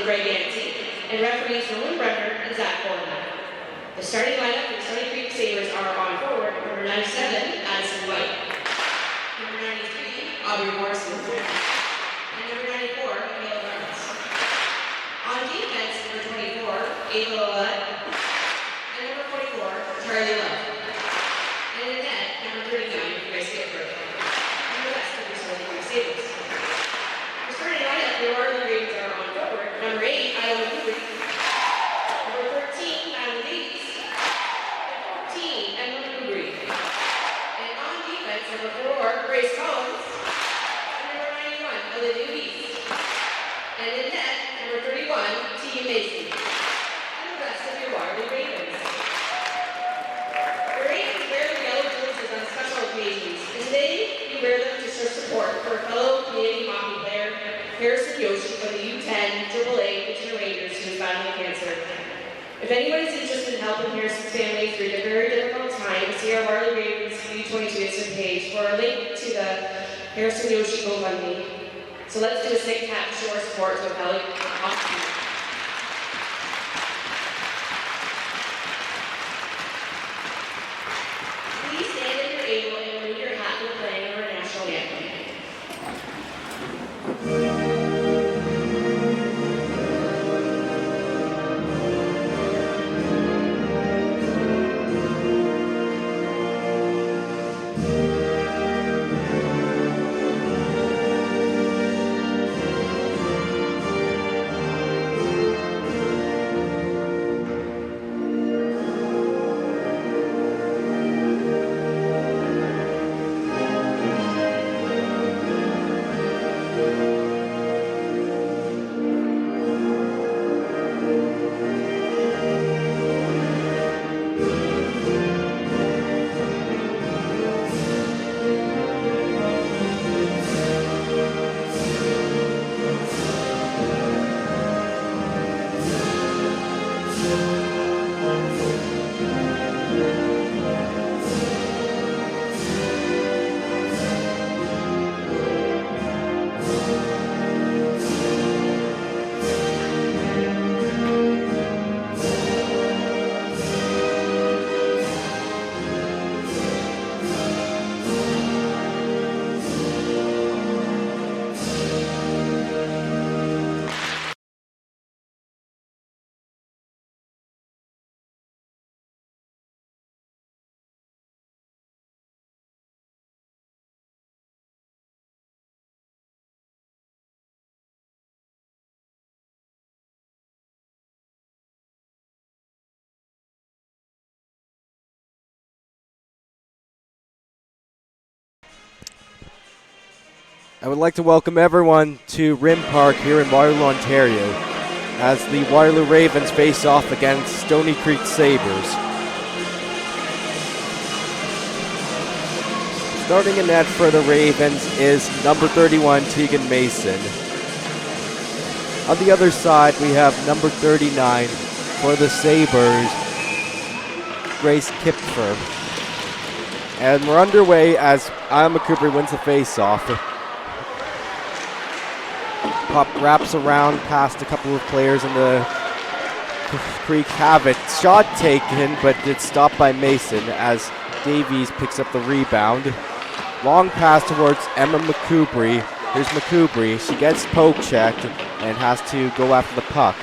Greg Yancey, and referees Roland Brenner and Zach Gordon. The starting lineup for the Stoney Creek Sabres are on forward, number 97, Addison White, number 93, Aubrey Morrison, and number 94, Emil Barnes. On defense, number 24, Ava Lillette, and number 44, Charlie Love. And in net, number 39, Grace Gifford. And the rest of the Stoney Creek Sabres. The starting lineup for the Waterloo Ravens are on forward, number 8, Iowa Cooper, number 13, Madeline Davies, and 14, Emily Coopery. And on defense, number 4, Grace Collins, and number 91, Olivia Beast. And in net, number 31, Tegan Mason. And the rest of your Waterloo Ravens. The Ravens wear the yellow jerseys on special occasions, and today we wear them to show support for fellow Canadian hockey player Harrison Yoshi for the U10 AAA Kitchener Rangers who is battling cancer. If anyone is interested in helping Harrison's family through a very difficult time, see our Waterloo Ravens U22 Instagram page for a link to the Harrison Yoshi GoFundMe. So let's do a snake tap to show our support to a fellow hockey. Please stand if you're able and remove your hat for playing our national anthem. I would like to welcome everyone to Rim Park here in Waterloo, Ontario, as the Waterloo Ravens face off against Stoney Creek Sabres. Starting in net for the Ravens is number 31, Tegan Mason. On the other side, we have number 39 for the Sabres, Grace Kipfer. And we're underway as Iowa Cooper wins the face-off. Puck wraps around past a couple of players in the Creek have it. Shot taken, but it's stopped by Mason as Davies picks up the rebound. Long pass towards Emma McCoubry. Here's McCoubry. She gets poke checked and has to go after the puck.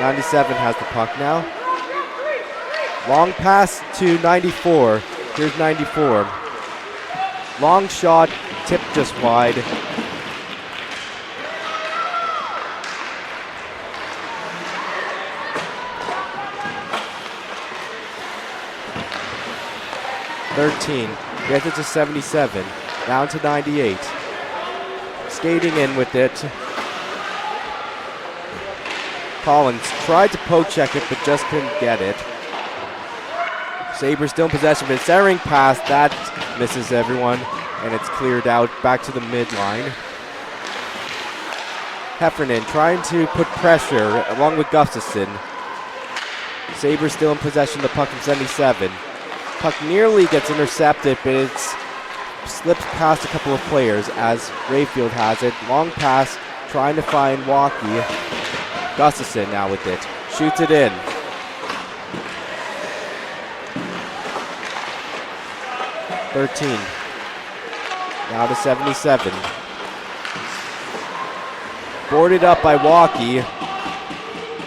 97 has the puck now. Long pass to 94. Here's 94. Long shot, tipped just wide. Gets it to 77, down to 98. Skating in with it. Collins tried to poke check it, but just couldn't get it. Sabres still in possession, but centering pass, that misses everyone, and it's cleared out back to the midline. Heffernan trying to put pressure along with Gustafson. Sabres still in possession of the puck from 77. Puck nearly gets intercepted, but it slips past a couple of players as Rayfield has it. Long pass, trying to find Walkie. Gustafson now with it. Shoots it in. (13). Now to 77. Boarded up by Walkie.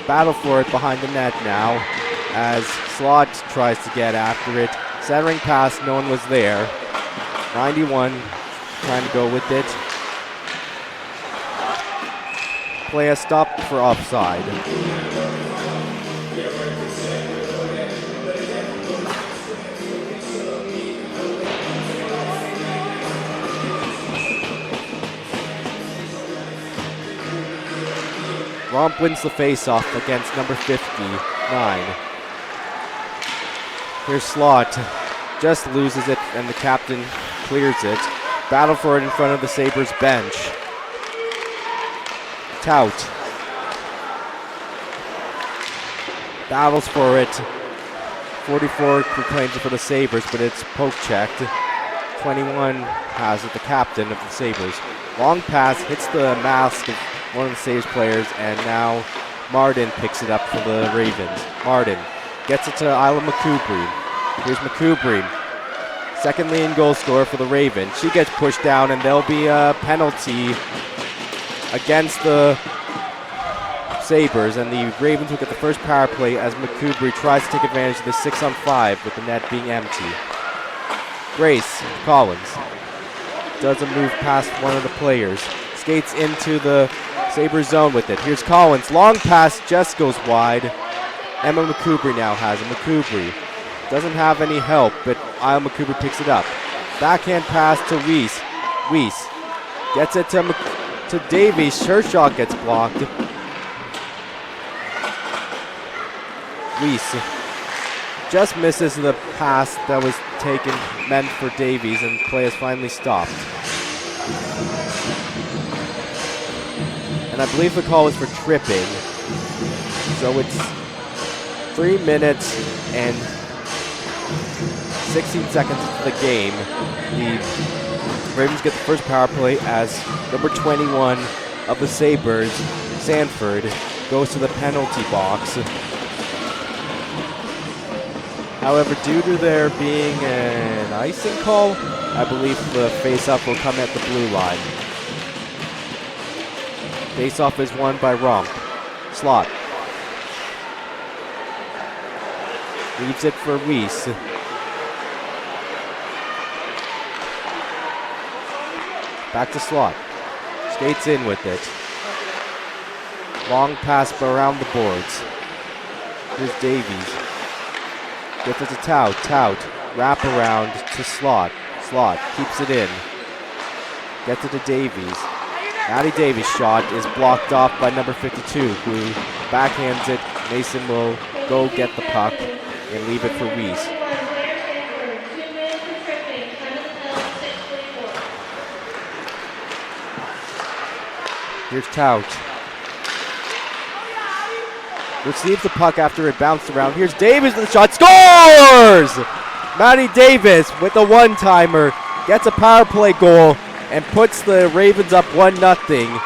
Battle for it behind the net now as Slot tries to get after it. Centering pass, no one was there. 91 trying to go with it. Play a stop for offside. Romp wins the face-off against number 59. Here's Slot. Just loses it, and the captain clears it. Battle for it in front of the Sabres bench. Tout. Battles for it. 44 reclaims it for the Sabres, but it's poke-checked. 21 has it, the captain of the Sabres. Long pass, hits the mask of one of the Sabres players, and now Martin picks it up for the Ravens. Martin gets it to Isla McCoubrey. Here's McCoubrey, second leading goal scorer for the Ravens. She gets pushed down, and there'll be a penalty against the Sabres, and the Ravens will get the first power play as McCoubrey tries to take advantage of the 6-on-5 with the net being empty. Grace Collins does a move past one of the players. Skates into the Sabres zone with it. Here's Collins. Long pass just goes wide. Emma McCoubrey now has it. McCoubrey doesn't have any help, but Isla McCoubrey picks it up. Backhand pass to Weiss. Weiss gets it to Davies. Her shot gets blocked. Weiss just misses the pass that was taken, meant for Davies, and play is finally stopped. And I believe the call was for tripping. So it's 3 minutes and 16 seconds into the game. The Ravens get the first power play as number 21 of the Sabres, Sanford, goes to the penalty box. However, due to there being an icing call, I believe the face-off will come at the blue line. Face-off is won by Romp. Slot leaves it for Weiss. Back to Slot. Skates in with it. Long pass around the boards. Here's Davies. Gets it to Tout. Tout. Wrap around to Slot. Slot keeps it in. Gets it to Davies. Maddie Davies' shot is blocked off by number 52, who backhands it. Mason will go get the puck and leave it for Weiss. Here's Tout. Receives the puck after it bounced around. Here's Davis with the shot. Scores! Maddie Davis with the one-timer. Gets a power play goal and puts the Ravens up 1-0.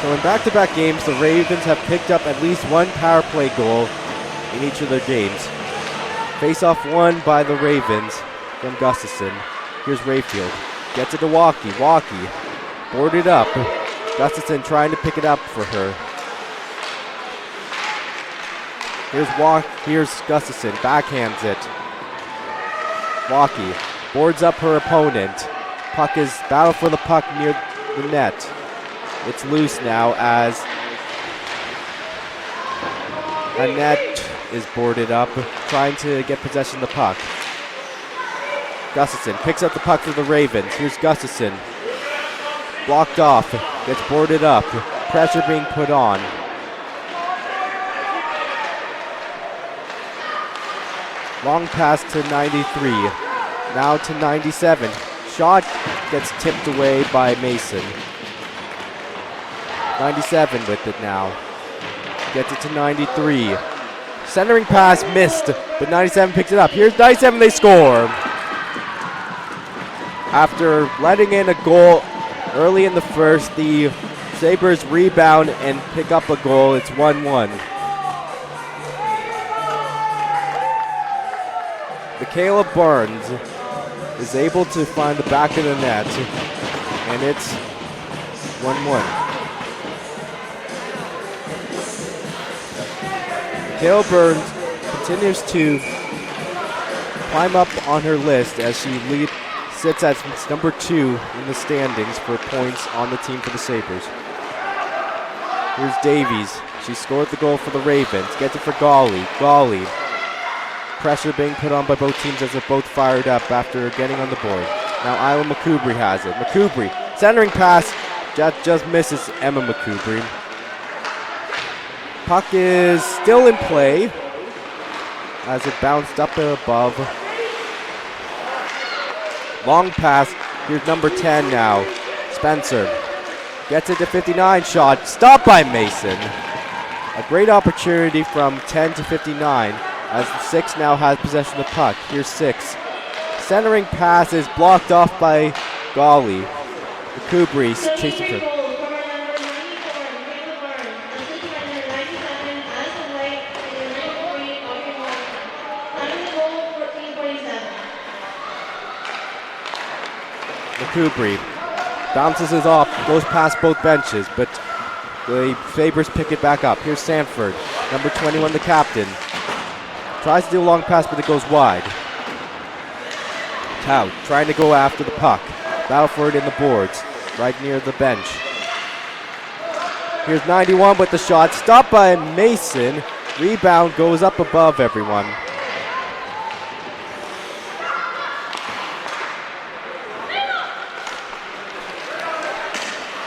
So in back-to-back games, the Ravens have picked up at least one power play goal in each of their games. Face-off won by the Ravens from Gustafson. Here's Rayfield. Gets it to Walkie. Walkie boarded up. Gustafson trying to pick it up for her. Here's Gustafson. Backhands it. Walkie boards up her opponent. Puck is battle for the puck near the net. It's loose now as Annette is boarded up, trying to get possession of the puck. Gustafson picks up the puck for the Ravens. Here's Gustafson. Blocked off. Gets boarded up. Pressure being put on. Long pass to 93. Now to 97. Shot gets tipped away by Mason. 97 with it now. Gets it to 93. Centering pass missed, but 97 picks it up. Here's 97, they score. After letting in a goal early in the first, the Sabres rebound and pick up a goal. It's 1-1. Michaela Barnes is able to find the back of the net, and it's 1-1. Michaela Burns continues to climb up on her list as she sits at number 2 in the standings for points on the team for the Sabres. Here's Davies. She scored the goal for the Ravens. Gets it for Golly. Golly. Pressure being put on by both teams as they're both fired up after getting on the board. Now Isla McCoubry has it. McCoubry, centering pass, just misses Emma McCoubry. Puck is still in play as it bounced up and above. Long pass, here's number 10 now. Spencer gets it to 59, shot, stopped by Mason. A great opportunity from 10 to 59 as the 6 now has possession of the puck. Here's 6. Centering pass is blocked off by Golly. McCoubry chasing for. McCoubry bounces it off, goes past both benches, but the Sabres pick it back up. Here's Sanford, number 21, the captain. Tries to do a long pass, but it goes wide. Tout trying to go after the puck. Battle for it in the boards, right near the bench. Here's 91 with the shot, stopped by Mason. Rebound goes up above everyone.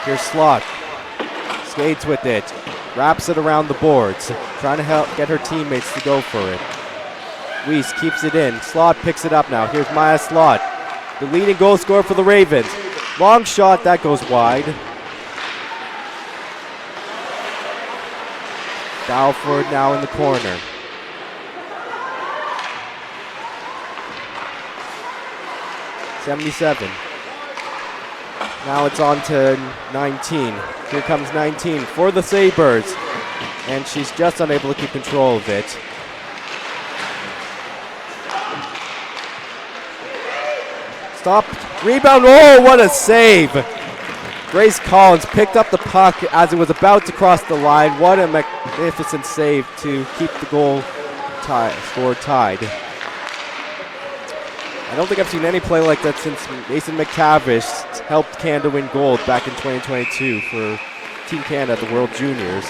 Here's Slot. Skates with it. Wraps it around the boards. Trying to help get her teammates to go for it. Weiss keeps it in. Slot picks it up now. Here's Maya Slot. The leading goal scorer for the Ravens. Long shot. That goes wide. Balford now in the corner. '77. Now it's on to 19. Here comes 19 for the Sabres. And she's just unable to keep control of it. Stop. Rebound. Oh, what a save. Grace Collins picked up the puck as it was about to cross the line. What a magnificent save to keep the goal score tied. I don't think I've seen any play like that since Mason McTavish helped Canada win gold back in 2022 for Team Canada at the World Juniors.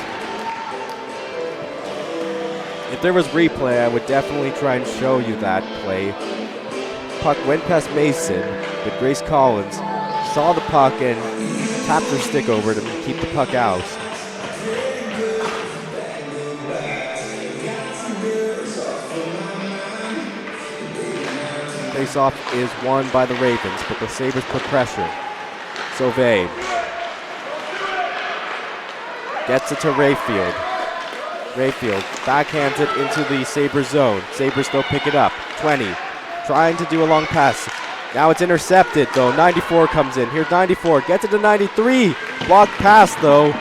If there was replay, I would definitely try and show you that play. Puck went past Mason, but Grace Collins saw the puck and tapped her stick over to keep the puck out. Face-off is won by the Ravens, but the Sabres put pressure. Sauvé gets it to Rayfield. Rayfield backhands it into the Sabres zone. Sabres still pick it up. 20, trying to do a long pass. Now it's intercepted though. 94 comes in. Here's 94, gets it to 93. Blocked pass though.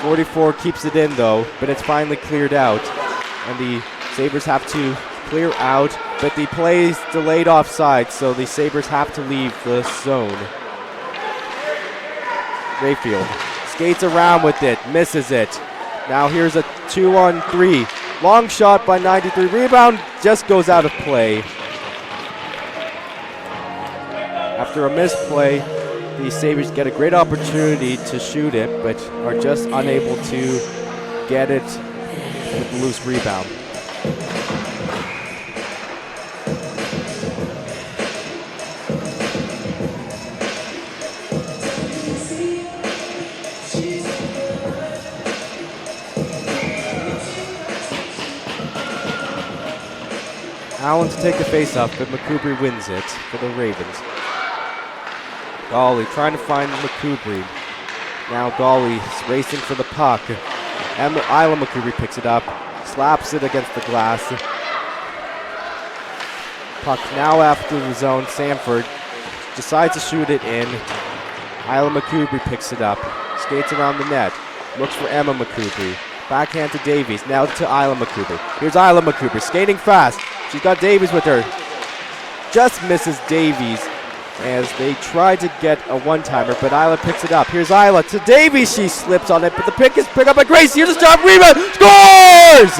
44 keeps it in though, but it's finally cleared out. And the Sabres have to clear out, but the play's delayed offside, so the Sabres have to leave the zone. Rayfield skates around with it, misses it. Now here's a 2-on-3. Long shot by 93. Rebound just goes out of play. After a misplay, the Sabres get a great opportunity to shoot it, but are just unable to get it with the loose rebound. Allen to take the face-off, but McCoubry wins it for the Ravens. Golly trying to find McCoubry. Now Golly is racing for the puck. Isla Makubri picks it up, slaps it against the glass. Puck now after the zone. Sanford decides to shoot it in. Isla Makubri picks it up, skates around the net, looks for Emma Makubri. Backhand to Davies, now to Isla Makubri. Here's Isla Makubri, skating fast. She's got Davies with her. Just misses Davies as they try to get a one-timer, but Isla picks it up. Here's Isla to Davies, she slips on it, but the pick is picked up by Grace. Here's a stop, rebound, scores!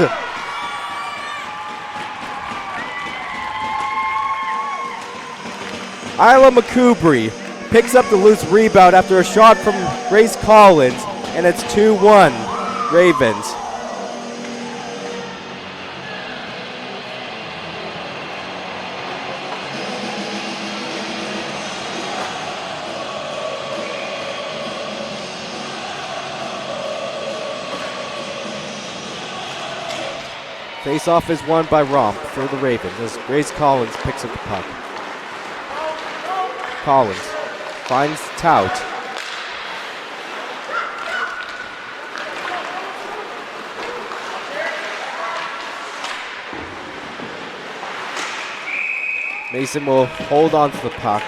Isla Makubri picks up the loose rebound after a shot from Grace Collins, and it's 2-1 Ravens. Face-off is won by Romp for the Ravens as Grace Collins picks up the puck. Collins finds Tout. Mason will hold on to the puck.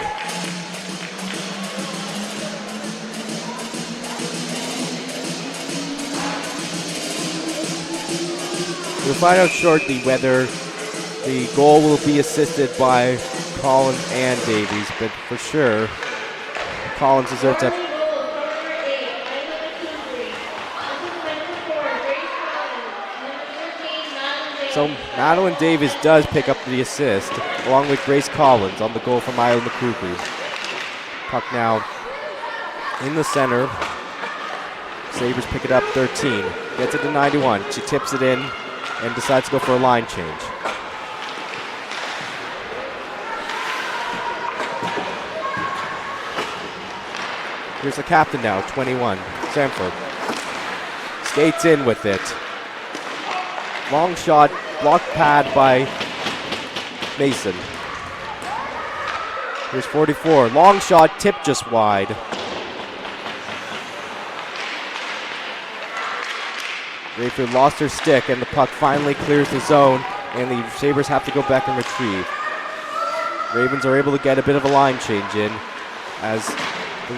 We'll find out shortly whether the goal will be assisted by Collins and Davies, but for sure, Collins deserves to. So Madeline Davies does pick up the assist, along with Grace Collins on the goal from Isla Makubri. Puck now in the center. Sabres pick it up 13. Gets it to 91. She tips it in and decides to go for a line change. Here's the captain now, 21, Sanford. Skates in with it. Long shot, block pad by Mason. Here's 44, long shot, tip just wide. Rayfield lost her stick and the puck finally clears the zone and the Sabres have to go back and retrieve. Ravens are able to get a bit of a line change in as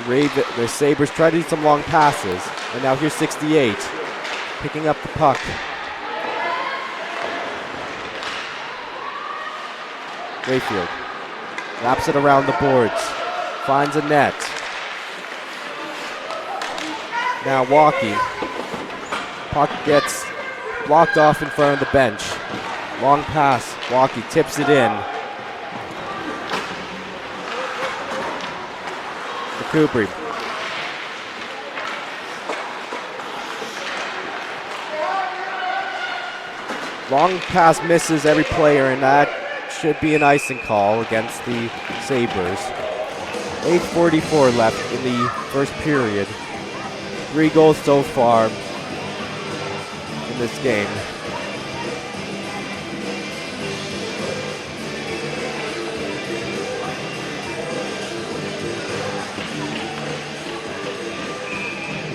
the Sabres try to do some long passes. And now here's 68, picking up the puck. Rayfield wraps it around the boards, finds a net. Now Walkie. Puck gets blocked off in front of the bench. Long pass, Walkie tips it in. Makubri. Long pass misses every player, and that should be an icing call against the Sabres. 8:44 left in the first period. 3 goals so far in this game.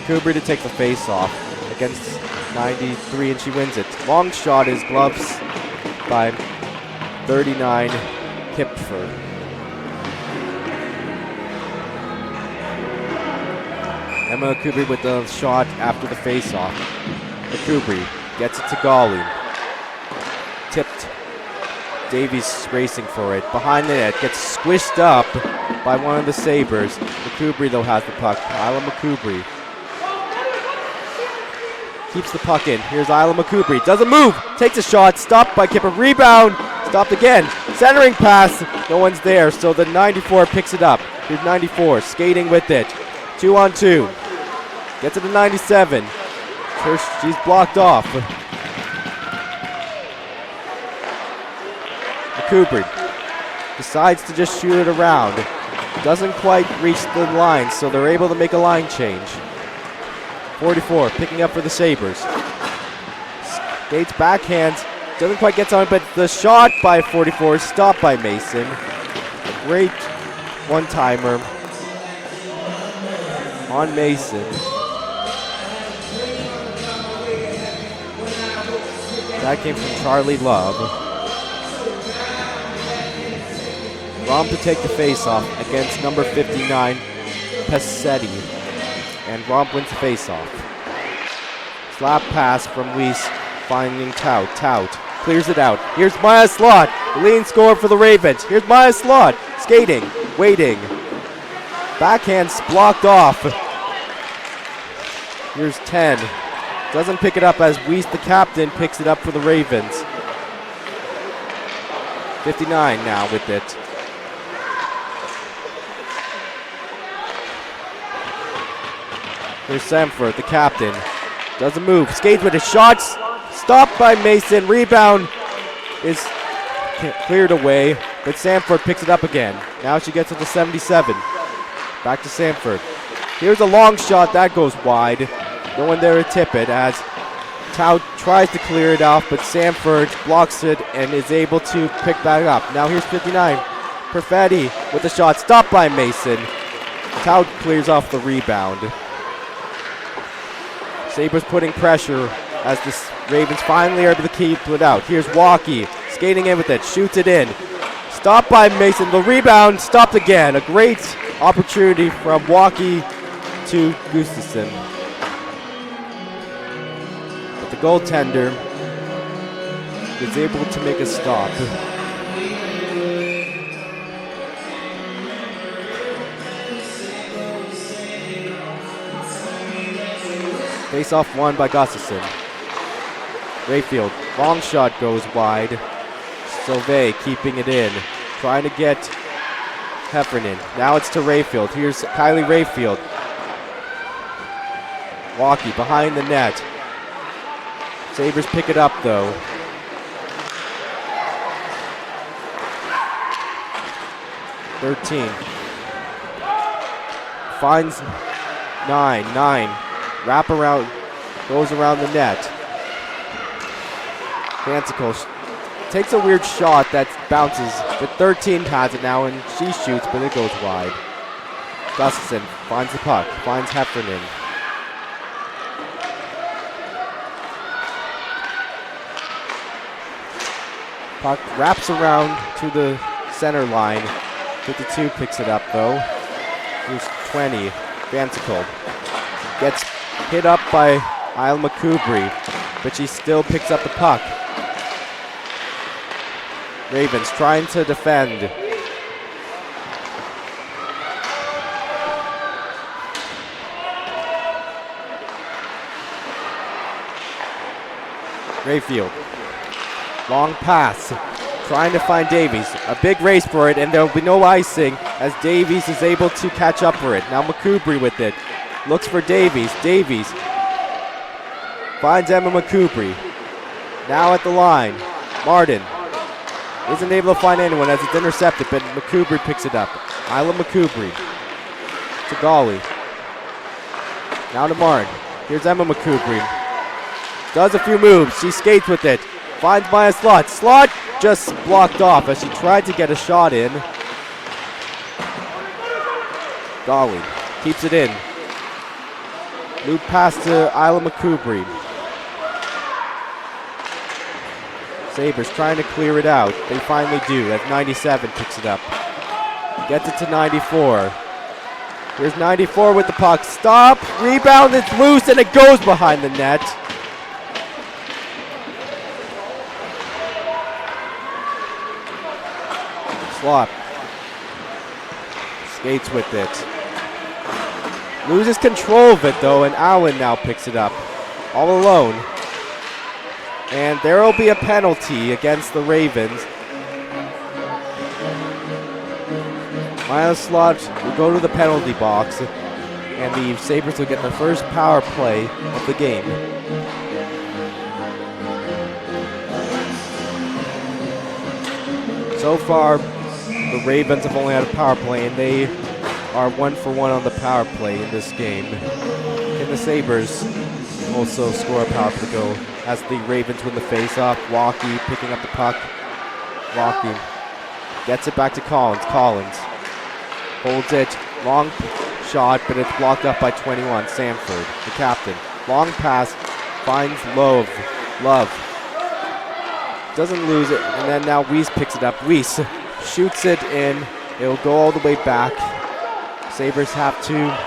Makubri to take the face-off against 93, and she wins it. Long shot is gloves by 39 Kipford. Emma Makubri with the shot after the face-off. Makubri gets it to Golly. Tipped. Davies racing for it. Behind the net, gets squished up by one of the Sabres. Makubri though has the puck. Isla Makubri keeps the puck in. Here's Isla Makubri. Doesn't move. Takes a shot. Stopped by Kipper. Rebound. Stopped again. Centering pass. No one's there. So the 94 picks it up. Here's 94 skating with it. 2-on-2. Gets it to 97. She's blocked off. Makubri decides to just shoot it around. Doesn't quite reach the line, so they're able to make a line change. 44 picking up for the Sabres. Skates backhands. Doesn't quite get on it, but the shot by 44 is stopped by Mason. A great one-timer on Mason. That came from Charlie Love. Rom to take the face-off against number 59, Pesetti. And Rom wins the face-off. Slap pass from Weiss, finding Tout. Tout clears it out. Here's Maya Slot, the leading scorer for the Ravens. Here's Maya Slot, skating, waiting. Backhand's blocked off. Here's 10. Doesn't pick it up as Weiss, the captain, picks it up for the Ravens. 59 now with it. Here's Samford, the captain. Doesn't move. Skates with his shots. Stopped by Mason. Rebound is cleared away, but Samford picks it up again. Now she gets it to 77. Back to Samford. Here's a long shot. That goes wide. No one there to tip it as Tout tries to clear it off, but Samford blocks it and is able to pick back up. Now here's 59. Perfetti with the shot. Stopped by Mason. Tout clears off the rebound. Sabres putting pressure as the Ravens finally are able to keep it out. Here's Walkie skating in with it, shoots it in. Stopped by Mason. The rebound stopped again. A great opportunity from Walkie to Gustafsson. But the goaltender is able to make a stop. Face-off won by Gustafsson. Rayfield, long shot goes wide. Sauvé keeping it in, trying to get Heffernan. Now it's to Rayfield. Here's Kylie Rayfield. Walkie behind the net. Sabres pick it up though. .13. Finds 9. Wrap around, goes around the net. Fancicle takes a weird shot that bounces, but 13 has it now and she shoots, but it goes wide. Gustafsson finds the puck, finds Heffernan. Puck wraps around to the center line. 52 picks it up though. Here's 20, Fancicle. Gets hit up by Isla Makubri, but she still picks up the puck. Ravens trying to defend. Rayfield. Long pass. Trying to find Davies. A big race for it, and there will be no icing as Davies is able to catch up for it. Now Makubri with it. Looks for Davies. Davies finds Emma Makubri. Now at the line. Martin isn't able to find anyone as it's intercepted, but Makubri picks it up. Isla Makubri to Golly. Now to Martin. Here's Emma Makubri. Does a few moves. She skates with it. Finds Maya Slot. Slot just blocked off as she tried to get a shot in. Golly keeps it in. Loop pass to Isla Makubri. Sabres trying to clear it out. They finally do. As 97 picks it up. Gets it to 94. Here's 94 with the puck. Stop. Rebound. It's loose and it goes behind the net. Slot. Skates with it. Loses control of it though, and Allen now picks it up. All alone. And there will be a penalty against the Ravens. Maya Slot will go to the penalty box, and the Sabres will get the first power play of the game. So far, the Ravens have only had a power play, and they are 1 for 1 on the power play in this game. Can the Sabres also score a power play goal as the Ravens win the face-off? Walkie picking up the puck. Walkie gets it back to Collins. Collins holds it. Long shot, but it's blocked up by 21. Samford, the captain. Long pass finds Love. doesn't lose it, and then now Weiss picks it up. Weiss shoots it in. It'll go all the way back. Sabres have to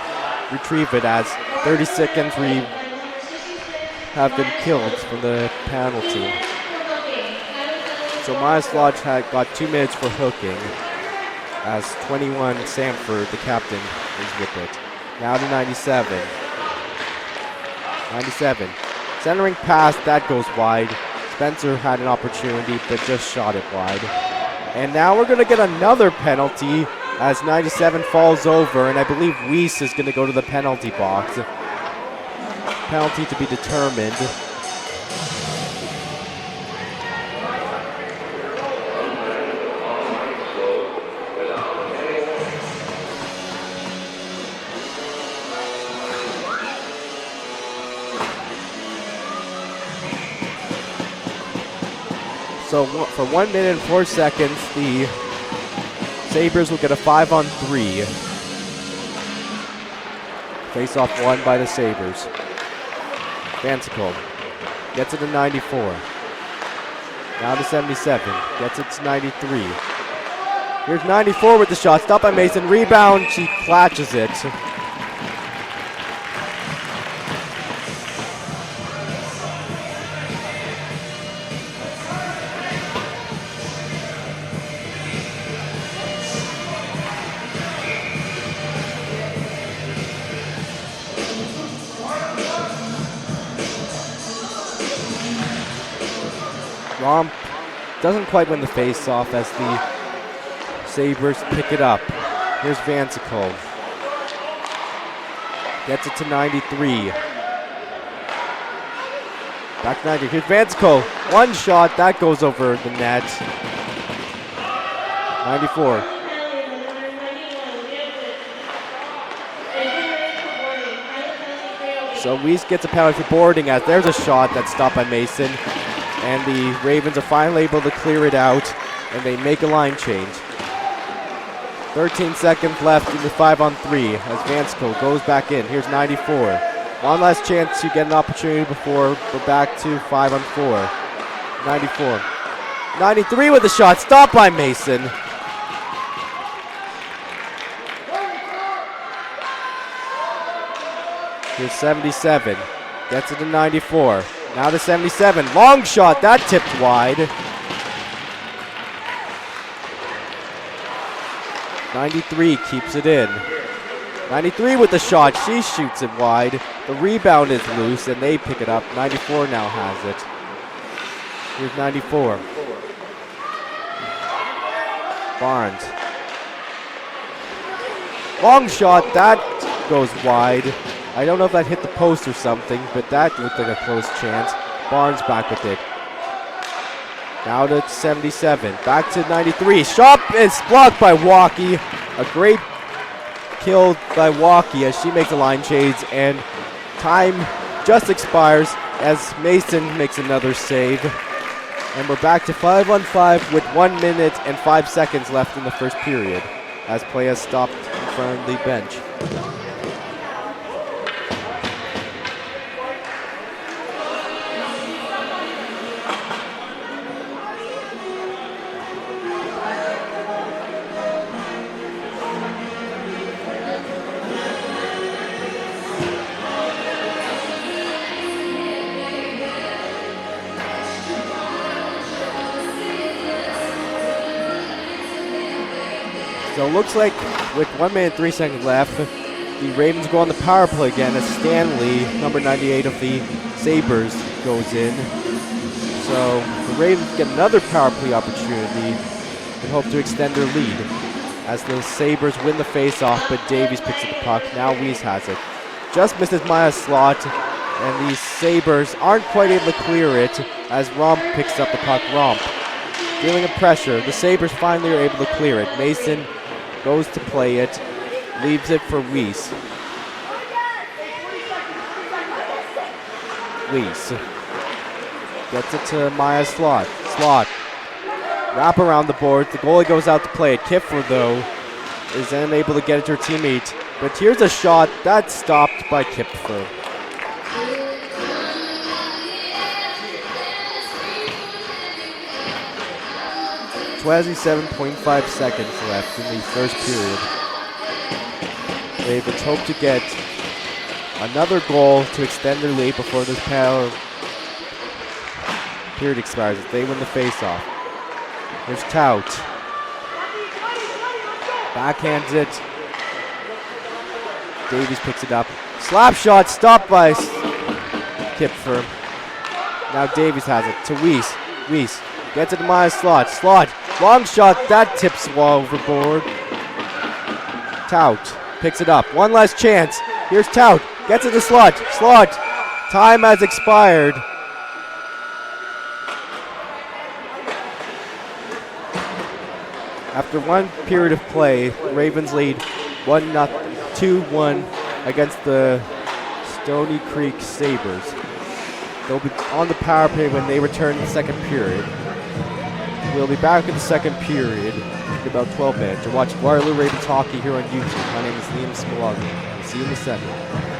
retrieve it as 30 seconds have been killed from the penalty. So Maya Slodge got 2 minutes for hooking as 21 Samford, the captain, is with it. Now to 97. 97. Centering pass, that goes wide. Spencer had an opportunity, but just shot it wide. And now we're going to get another penalty as 97 falls over, and I believe Weiss is going to go to the penalty box. Penalty to be determined. So for 1 minute and 4 seconds, the Sabres will get a 5-on-3. Face-off won by the Sabres. Vansicle gets it to 94. Now to 77. Gets it to 93. Here's 94 with the shot. Stopped by Mason. Rebound. She clutches it. Romp doesn't quite win the face-off as the Sabres pick it up. Here's Vansicle. Gets it to 93. Back to 90. Here's Vansicle. One shot. That goes over the net. 94. So Weiss gets a penalty for boarding as there's a shot that's stopped by Mason. And the Ravens are finally able to clear it out, and they make a line change. 13 seconds left in the 5-on-3 as Vansicle goes back in. Here's 94. One last chance to get an opportunity before we're back to 5-on-4. 94. 93 with the shot, stopped by Mason. Here's 77. Gets it to 94. Now to 77. Long shot. That tipped wide. 93 keeps it in. 93 with the shot. She shoots it wide. The rebound is loose and they pick it up. 94 now has it. Here's 94. Barnes. Long shot. That goes wide. I don't know if that hit the post or something, but that looked like a close chance. Barnes back with it. Now to 77. Back to 93. Shot is blocked by Walkie. A great kill by Walkie as she makes a line change, and time just expires as Mason makes another save. And we're back to 5-on-5 with 1 minute and 5 seconds left in the first period as play has stopped in front of the bench. So it looks like with 1 minute 3 seconds left, the Ravens go on the power play again as Stanley, number 98 of the Sabres, goes in. So the Ravens get another power play opportunity and hope to extend their lead as the Sabres win the face-off, but Davies picks up the puck. Now Weiss has it. Just misses Maya's slot, and the Sabres aren't quite able to clear it as Romp picks up the puck. Romp feeling the pressure. The Sabres finally are able to clear it. Mason goes to play it, leaves it for Weiss. Weiss gets it to Maya Slot. Slot. Wrap around the board. The goalie goes out to play it. Kiffer, though, is unable to get it to her teammate. But here's a shot that's stopped by Kiffer. 27.5 seconds left in the first period. Ravens hope to get another goal to extend their lead before this period expires if they win the faceoff. Here's Tout. Backhands it. Davies picks it up. Slap shot stopped by Kipfer. Now Davies has it to Weiss. Weiss gets it to my Slot. Slot. Long shot. That tips overboard. Tout picks it up. One last chance. Here's Tout. Gets it to Slot. Slot. Time has expired. After one period of play, Ravens lead 2-1 against the Stoney Creek Sabres. They'll be on the power play when they return in the second period. We'll be back in the second period in about 12 minutes. You're watching Waterloo Ravens hockey here on YouTube. My name is Liam Semelhago. See you in the second.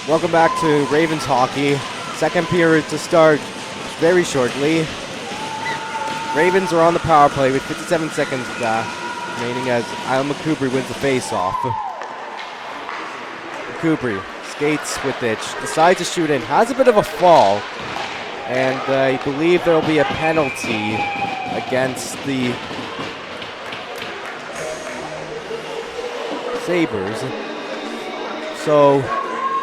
Welcome back to Ravens hockey. Second period to start very shortly. Ravens are on the power play with 57 seconds remaining as Isla McCoubry wins the face-off. McCoubry skates with it, decides to shoot in, has a bit of a fall, and I believe there will be a penalty against the Sabres. So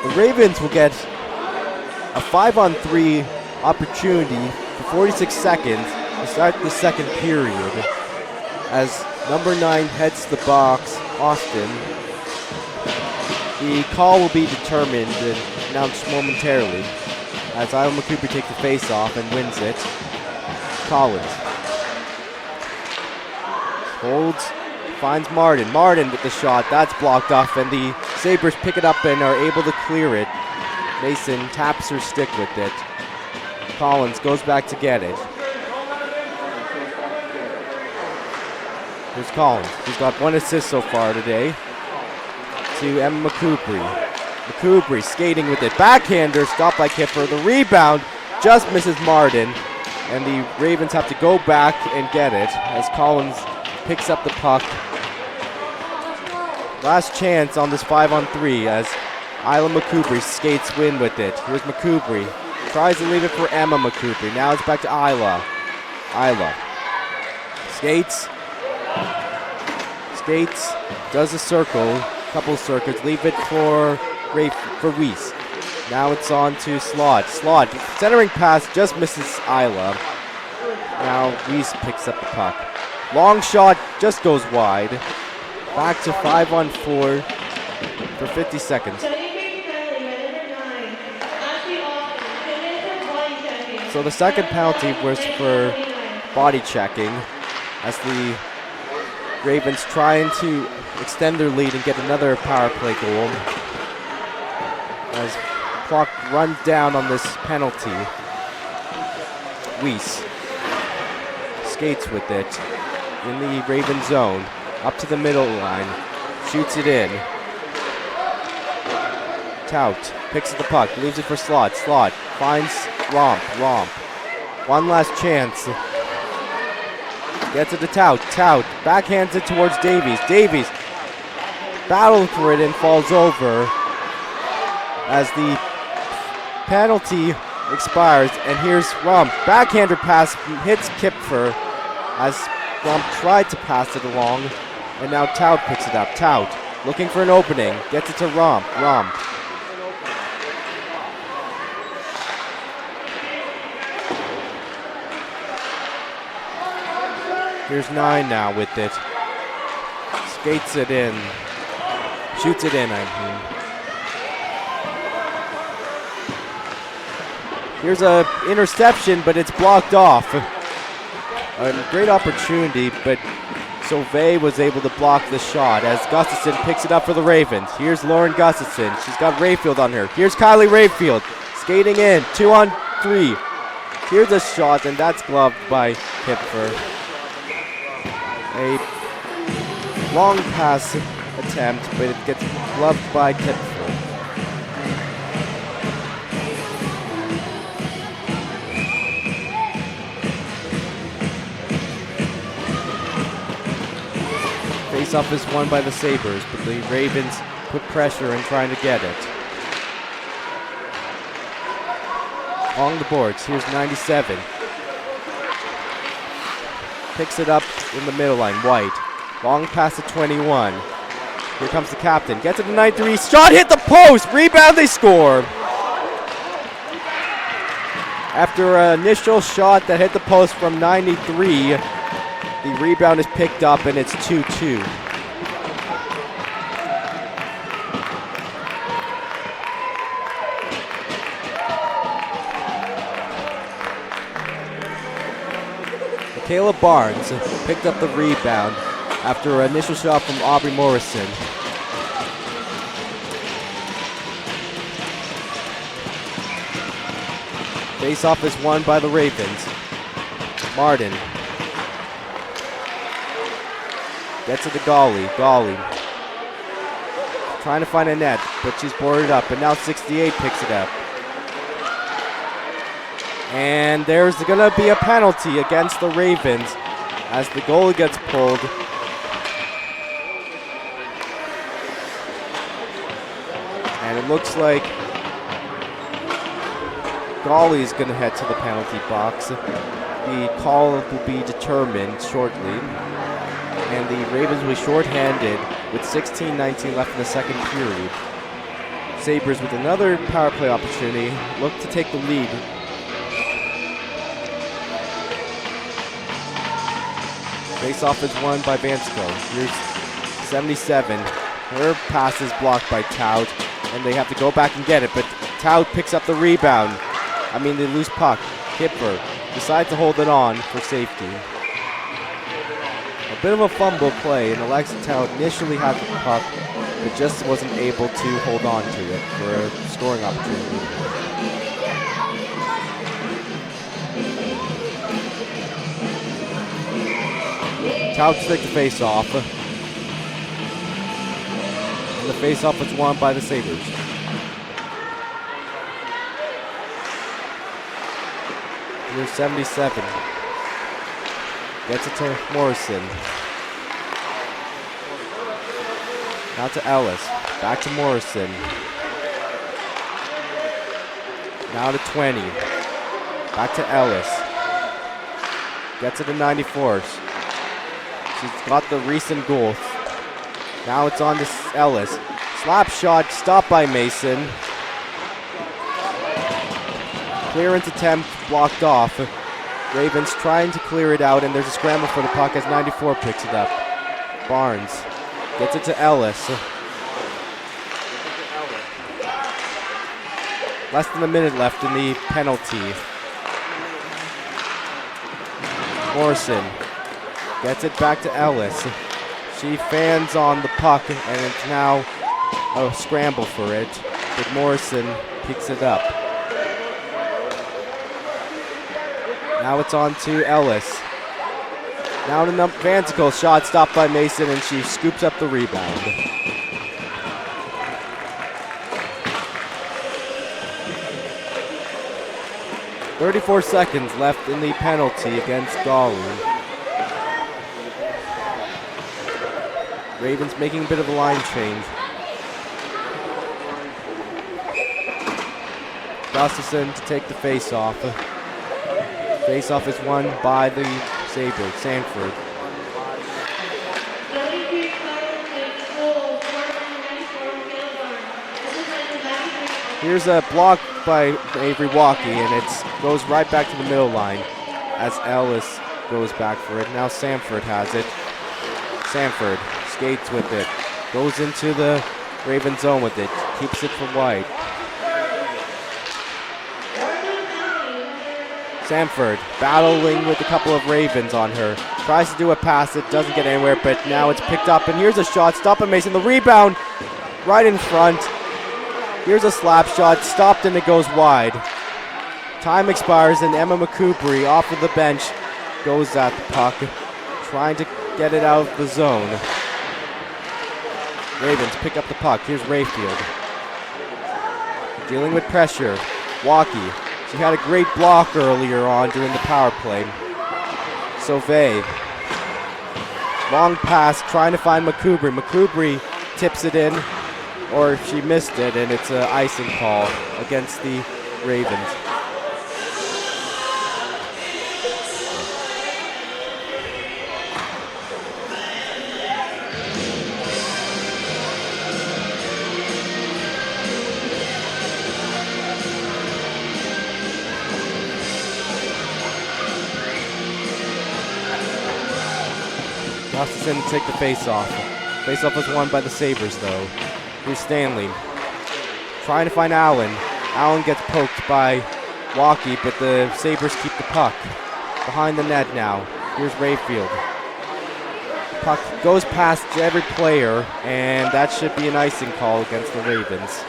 the Ravens will get a 5-on-3 opportunity for 46 seconds to start the second period as number 9 heads to the box, Austin. The call will be determined and announced momentarily as Isla McCoubry takes the face-off and wins it. Collins holds, finds Martin. Martin with the shot, that's blocked off, and the Sabres pick it up and are able to clear it. Mason taps her stick with it. Collins goes back to get it. Here's Collins. He's got 1 assist so far today. To Emma McCoubry. McCoubry skating with it. Backhander stopped by Kipper. The rebound just misses Martin. And the Ravens have to go back and get it as Collins picks up the puck. Last chance on this 5-on-3 as Isla McCoubry skates win with it. Here's McCoubry. Tries to leave it for Emma McCoubry. Now it's back to Isla. Isla. Skates. Skates. Does a circle. Couple circuits. Leave it for Weiss. Now it's on to Slot. Slot. Centering pass just misses Isla. Now Weiss picks up the puck. Long shot just goes wide. Back to 5-on-4 for 50 seconds. So the second penalty was for body checking as the Ravens trying to extend their lead and get another power play goal. As clock runs down on this penalty. Weiss skates with it in the Raven zone. Up to the middle line. Shoots it in. Tout picks up the puck. Leaves it for Slot. Slot finds Romp. Romp. One last chance. Gets it to Tout. Tout backhands it towards Davies. Davies battles for it and falls over as the penalty expires. And here's Romp. Backhander pass hits Kipfer as Romp tried to pass it along. And now Tout picks it up. Tout looking for an opening. Gets it to Romp. Romp. Here's 9 now with it. Skates it in. Shoots it in, I mean. Here's a interception, but it's blocked off. A great opportunity, but Sauvé was able to block the shot as Gustafson picks it up for the Ravens. Here's Lauren Gustafson. She's got Rayfield on her. Here's Kylie Rayfield skating in. 2-on-3. Here's a shot, and that's gloved by Kipfer. A long pass attempt, but it gets gloved by Kipfer. Face-off is won by the Sabres, but the Ravens put pressure in trying to get it. Along the boards, here's 97. Picks it up in the middle line, White. Long pass to 21. Here comes the captain. Gets it to 93. Shot hit the post. Rebound, they score. After an initial shot that hit the post from 93, the rebound is picked up and it's 2-2. Michaela Barnes picked up the rebound after an initial shot from Aubrey Morrison. Face-off is won by the Ravens. Martin gets it to Golly. Golly trying to find a net, but she's boarded up, and now 68 picks it up. And there's going to be a penalty against the Ravens as the goalie gets pulled. And it looks like Golly's going to head to the penalty box. The call will be determined shortly. And the Ravens will be shorthanded with 16:19 left in the second period. Sabres with another power play opportunity look to take the lead. Face-off is won by Vansko. Here's 77. Her pass is blocked by Tout, and they have to go back and get it, but Tout picks up the rebound. The loose puck. Kipper decides to hold it on for safety. A bit of a fumble play, and Alexa Tout initially had the puck, but just wasn't able to hold on to it for a scoring opportunity. Tout to take the face-off. And the face-off is won by the Sabres. Here's 77. Gets it to Morrison. Now to Ellis. Back to Morrison. Now to 20. Back to Ellis. Gets it to 94. She's got the recent goal. Now it's on to Ellis. Slap shot stopped by Mason. Clearance attempt blocked off. Ravens trying to clear it out, and there's a scramble for the puck as 94 picks it up. Barnes gets it to Ellis. Less than a minute left in the penalty. Morrison gets it back to Ellis. She fans on the puck, and it's now a scramble for it, but Morrison picks it up. Now it's on to Ellis. Now to Vansicle, shot stopped by Mason, and she scoops up the rebound. .34 seconds left in the penalty against Golly. Ravens making a bit of a line change. Gustafson to take the face-off. Face-off is won by the Sabres, Sanford. Here's a block by Avery Walkie, and it goes right back to the middle line as Ellis goes back for it. Now Sanford has it. Sanford skates with it, goes into the Raven zone with it, keeps it for White. Sanford battling with a couple of Ravens on her. Tries to do a pass, it doesn't get anywhere, but now it's picked up, and here's a shot, stopped by Mason. The rebound right in front. Here's a slap shot, stopped, and it goes wide. Time expires, and Emma McCoubry off of the bench goes at the puck, trying to get it out of the zone. Ravens pick up the puck. Here's Rayfield. Dealing with pressure. Walkie. She had a great block earlier on during the power play. Sauvé. Long pass, trying to find McCoubry. McCoubry tips it in, or she missed it, and it's an icing call against the Ravens. Gustafson to take the face-off. Face-off was won by the Sabres, though. Here's Stanley. Trying to find Allen. Allen gets poked by Walkie, but the Sabres keep the puck. Behind the net now. Here's Rayfield. The puck goes past every player, and that should be an icing call against the Ravens.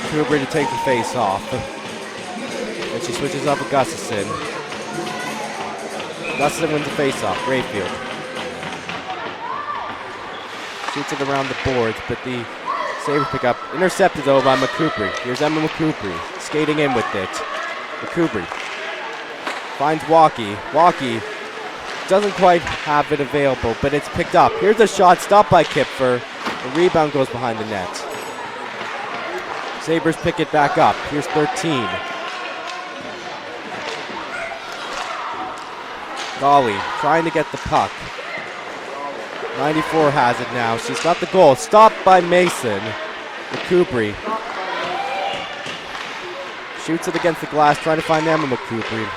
McCoubrey to take the face off. And she switches up with Gustafson. Gustafson wins the face off. Rayfield shoots it around the boards, but the Sabres pick up. Intercepted though by McCoubrey. Here's Emma McCoubrey skating in with it. McCoubrey finds Walkie. Walkie doesn't quite have it available, but it's picked up. Here's a shot stopped by Kipfer. The rebound goes behind the net. Sabres pick it back up. Here's 13. Golly trying to get the puck. 94 has it now. She's got the goal. Stopped by Mason. McCoubrey shoots it against the glass, trying to find Emma McCoubrey.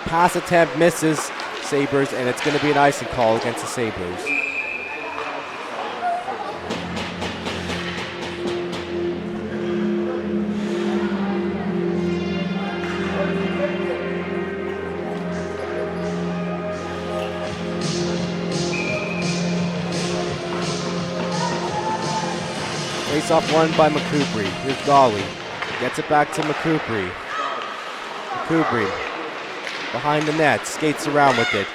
Pass attempt misses Sabres, and it's going to be an icing call against the Sabres. Face-off won by McCoubrey. Here's Golly. Gets it back to McCoubrey. McCoubrey behind the net. Skates around with it.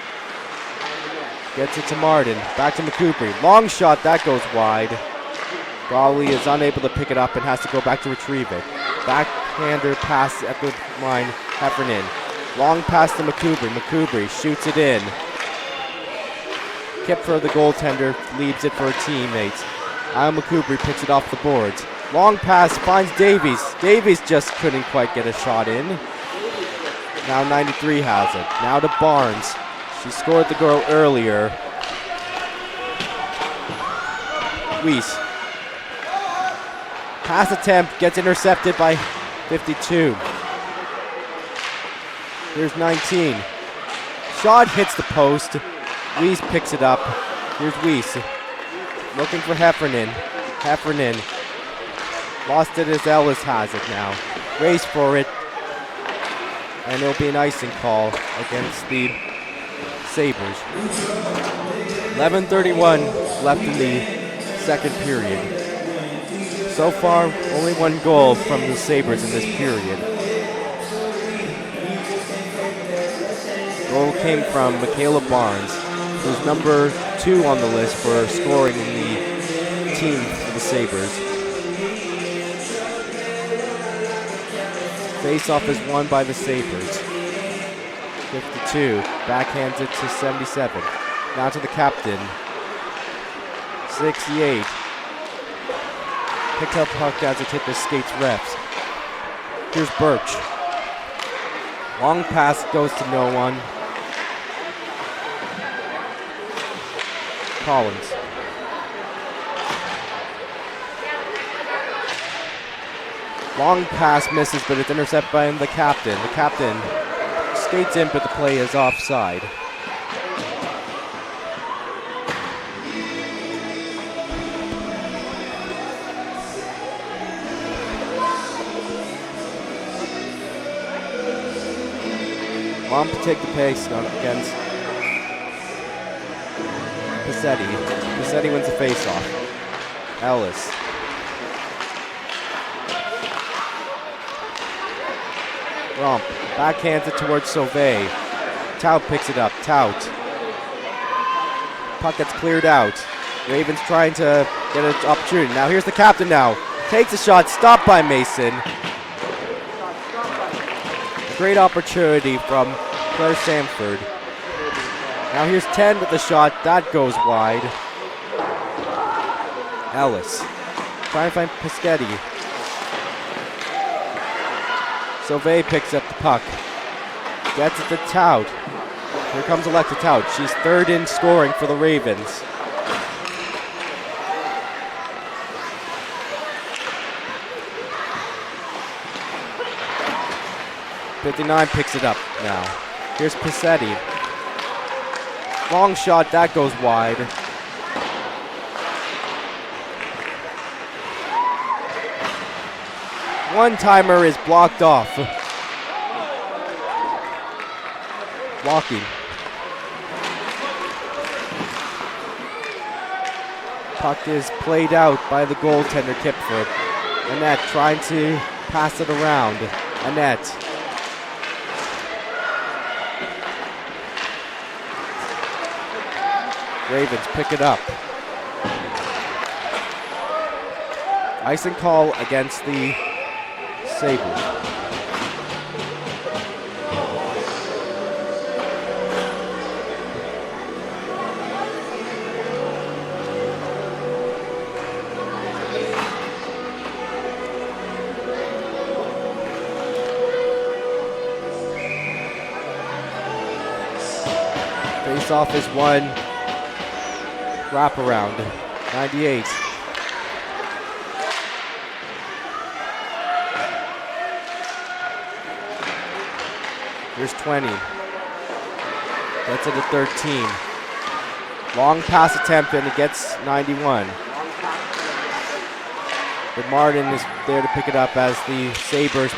Gets it to Martin. Back to McCoubrey. Long shot. That goes wide. Golly is unable to pick it up and has to go back to retrieve it. Backhander pass at the line. Heffernan. Long pass to McCoubrey. McCoubrey shoots it in. Kipfer, the goaltender, leaves it for her teammates. Al McCoubrey picks it off the boards. Long pass finds Davies. Davies just couldn't quite get a shot in. Now 93 has it. Now to Barnes. She scored the goal earlier. Weiss. Pass attempt gets intercepted by 52. Here's 19. Shot hits the post. Weiss picks it up. Here's Weiss. Looking for Heffernan. Heffernan. Lost it as Ellis has it now. Race for it. And it'll be an icing call against the Sabres. 11:31 left in the second period. So far, only one goal from the Sabres in this period. Goal came from Michaela Barnes, who's number 2 on the list for scoring in the team for the Sabres. Face-off is won by the Sabres. 52, backhands it to 77. Now to the captain. 68. Picks up puck as it hit the skates refs. Here's Birch. Long pass goes to no one. Collins. Long pass misses, but it's intercepted by the captain. The captain skates in, but the play is offside. Lump take the pace against Passetti. Passetti wins the face-off. Ellis. Rump backhands it towards Sauvé. Tout picks it up. Tout. Puck gets cleared out. Ravens trying to get an opportunity. Now here's the captain now. Takes a shot. Stopped by Mason. Great opportunity from Claire Samford. Now here's 10 with the shot. That goes wide. Ellis. Trying to find Pasquetti. Sauvé picks up the puck. Gets it to Tout. Here comes Alexa Tout. She's third in scoring for the Ravens. '59 picks it up now. Here's Passetti. Long shot, that goes wide. One-timer is blocked off. Blocking. Puck is played out by the goaltender, Kipfer. Annette trying to pass it around. Annette. Ravens pick it up. Icing call against the Sabres. Face-off is one. Wraparound. 98. Here's 20. Gets it to 13. Long pass attempt and it gets 91. But Martin is there to pick it up as the Sabres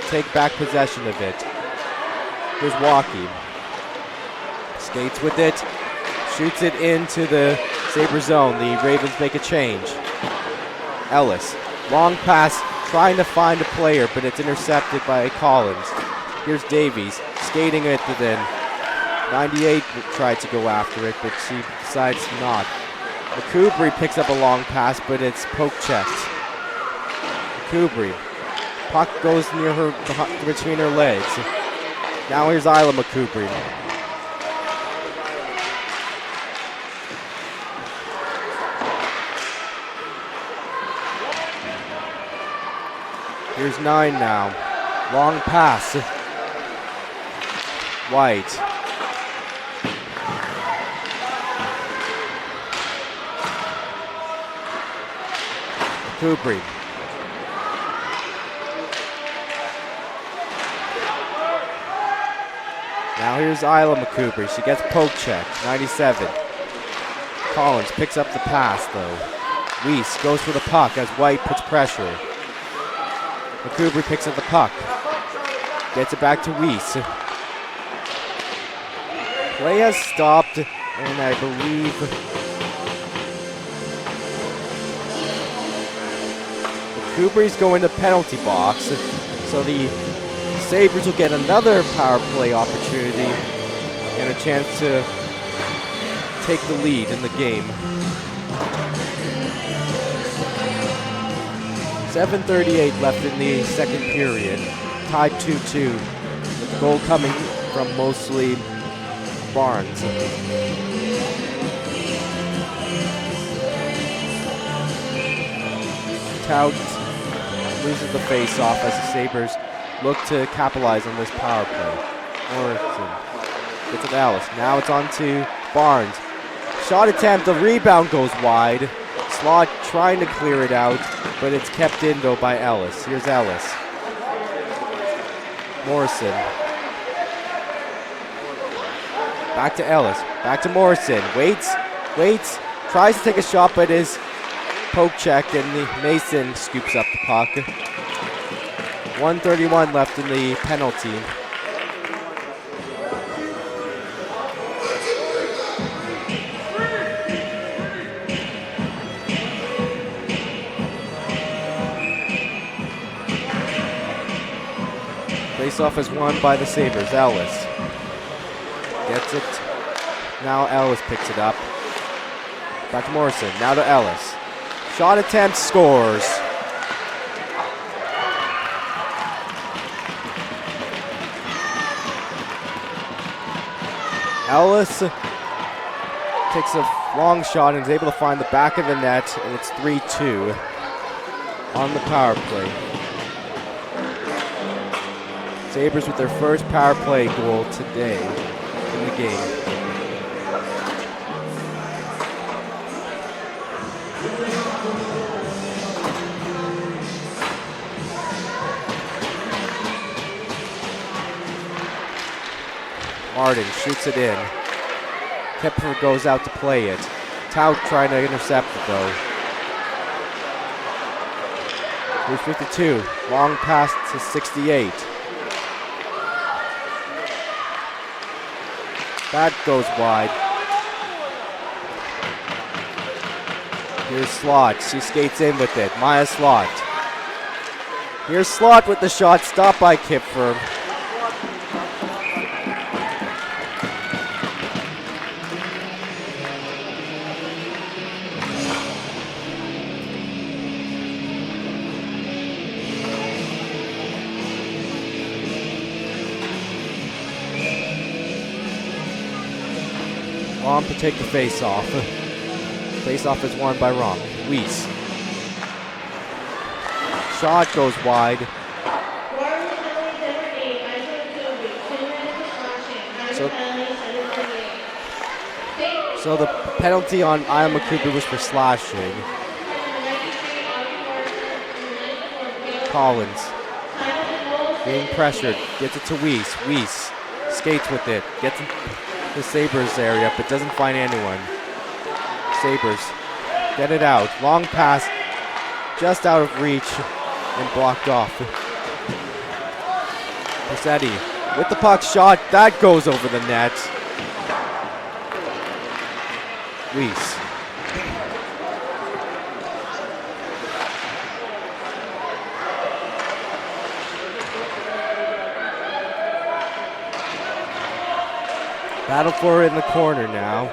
take back possession of it. Here's Walkie. Skates with it. Shoots it into the Sabre zone. The Ravens make a change. Ellis. Long pass trying to find a player, but it's intercepted by Collins. Here's Davies skating it in. 98 tried to go after it, but she decides not. McCoubry picks up a long pass, but it's poke checked. McCoubry. Puck goes near her, between her legs. Now here's Isla McCoubry. Here's 9 now. Long pass. White. Kubrick. Now here's Isla McCoubry. She gets poke check. 97. Collins picks up the pass though. Weiss goes for the puck as White puts pressure. McCoubry picks up the puck. Gets it back to Weiss. Play has stopped, and I believe McCoubry's going to penalty box. So the Sabres will get another power play opportunity and a chance to take the lead in the game. 7:38 left in the second period. Tied 2-2. With the goal coming from mostly Barnes. Tout loses the face-off as the Sabres look to capitalize on this power play. Morrison gets it to Ellis. Now it's on to Barnes. Shot attempt, the rebound goes wide. Slot trying to clear it out, but it's kept in though by Ellis. Here's Ellis. Morrison. Back to Ellis. Back to Morrison. Waits. Tries to take a shot, but is poke checked, and the Mason scoops up the puck. 1:31 left in the penalty. Face-off is won by the Sabres. Ellis gets it. Now Ellis picks it up. Back to Morrison. Now to Ellis. Shot attempt, scores. Ellis takes a long shot and is able to find the back of the net, and it's 3-2 on the power play. Sabres with their first power play goal today in the game. Martin shoots it in. Kepler goes out to play it. Tout trying to intercept it though. Here's 52. Long pass to 68. That goes wide. Here's Slot. She skates in with it. Maya Slot. Here's Slot with the shot. Stopped by Kipfer. Rom to take the face-off. Face-off is won by Rom. Weiss. Shot goes wide. So the penalty on Aya Makubu was for slashing. Collins being pressured, gets it to Weiss. Weiss skates with it, gets in the Sabres area, but doesn't find anyone. Sabres get it out. Long pass, just out of reach and blocked off. Rossetti with the puck shot, that goes over the net. Weiss. Battle for it in the corner now.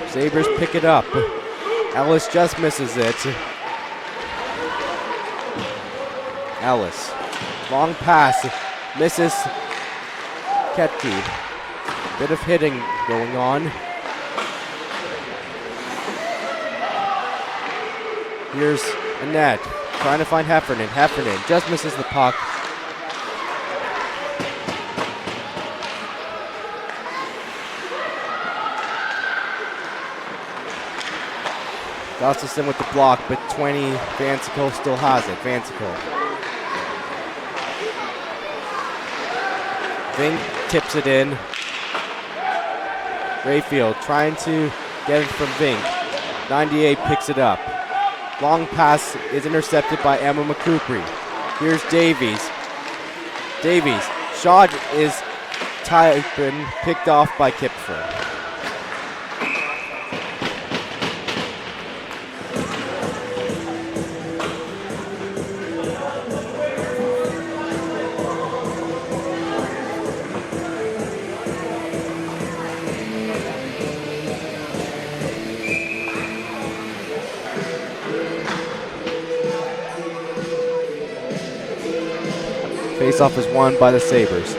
Sabres pick it up. Ellis just misses it. Ellis. Long pass. Misses Ketke. Bit of hitting going on. Here's Annette. Trying to find Heffernan. Heffernan just misses the puck. Gustafson with the block, but 20, Vansico still has it. Vansico. Vink tips it in. Rayfield trying to get it from Vink. 98 picks it up. Long pass is intercepted by Emma McCoupry. Here's Davies. Davies. Shot is been picked off by Kipfer. Face-off is won by the Sabres.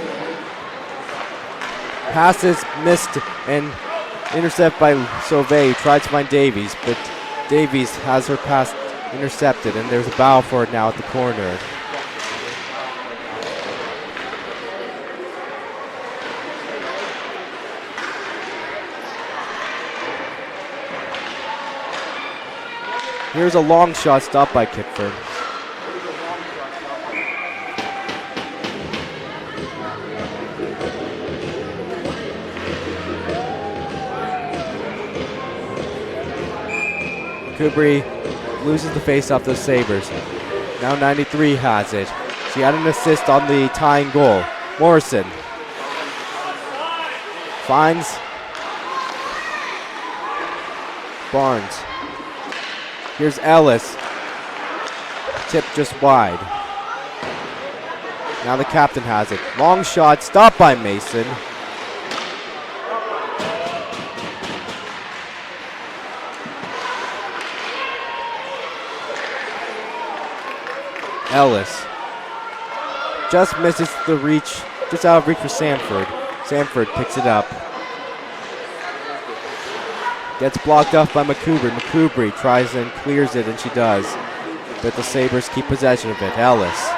Passes missed and intercepted by Sauvé, who tried to find Davies, but Davies has her pass intercepted, and there's a battle for it now at the corner. Here's a long shot stopped by Kipfer. Kubri loses the face-off to the Sabres. Now 93 has it. She had an assist on the tying goal. Morrison finds Barnes. Here's Ellis. Tip just wide. Now the captain has it. Long shot, stopped by Mason. Ellis just misses the reach, just out of reach for Sanford. Sanford picks it up. Gets blocked off by McCoubry. McCoubry tries and clears it, and she does. But the Sabres keep possession of it. Ellis.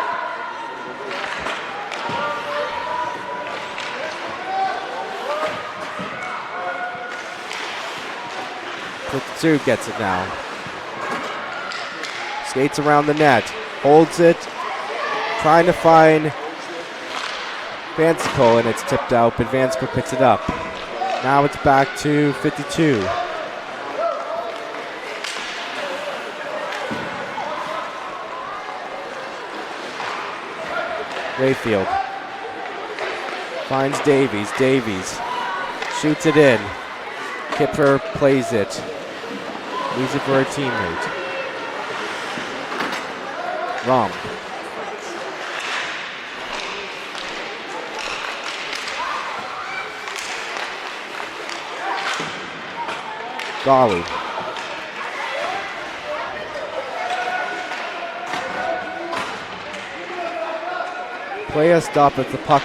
Platoon gets it now. Skates around the net. Holds it, trying to find Vansico, and it's tipped out, but Vansico picks it up. Now it's back to 52. Rayfield finds Davies. Davies shoots it in. Kipfer plays it. Leaves it for her teammate. Romp. Golly. Play has stopped as the puck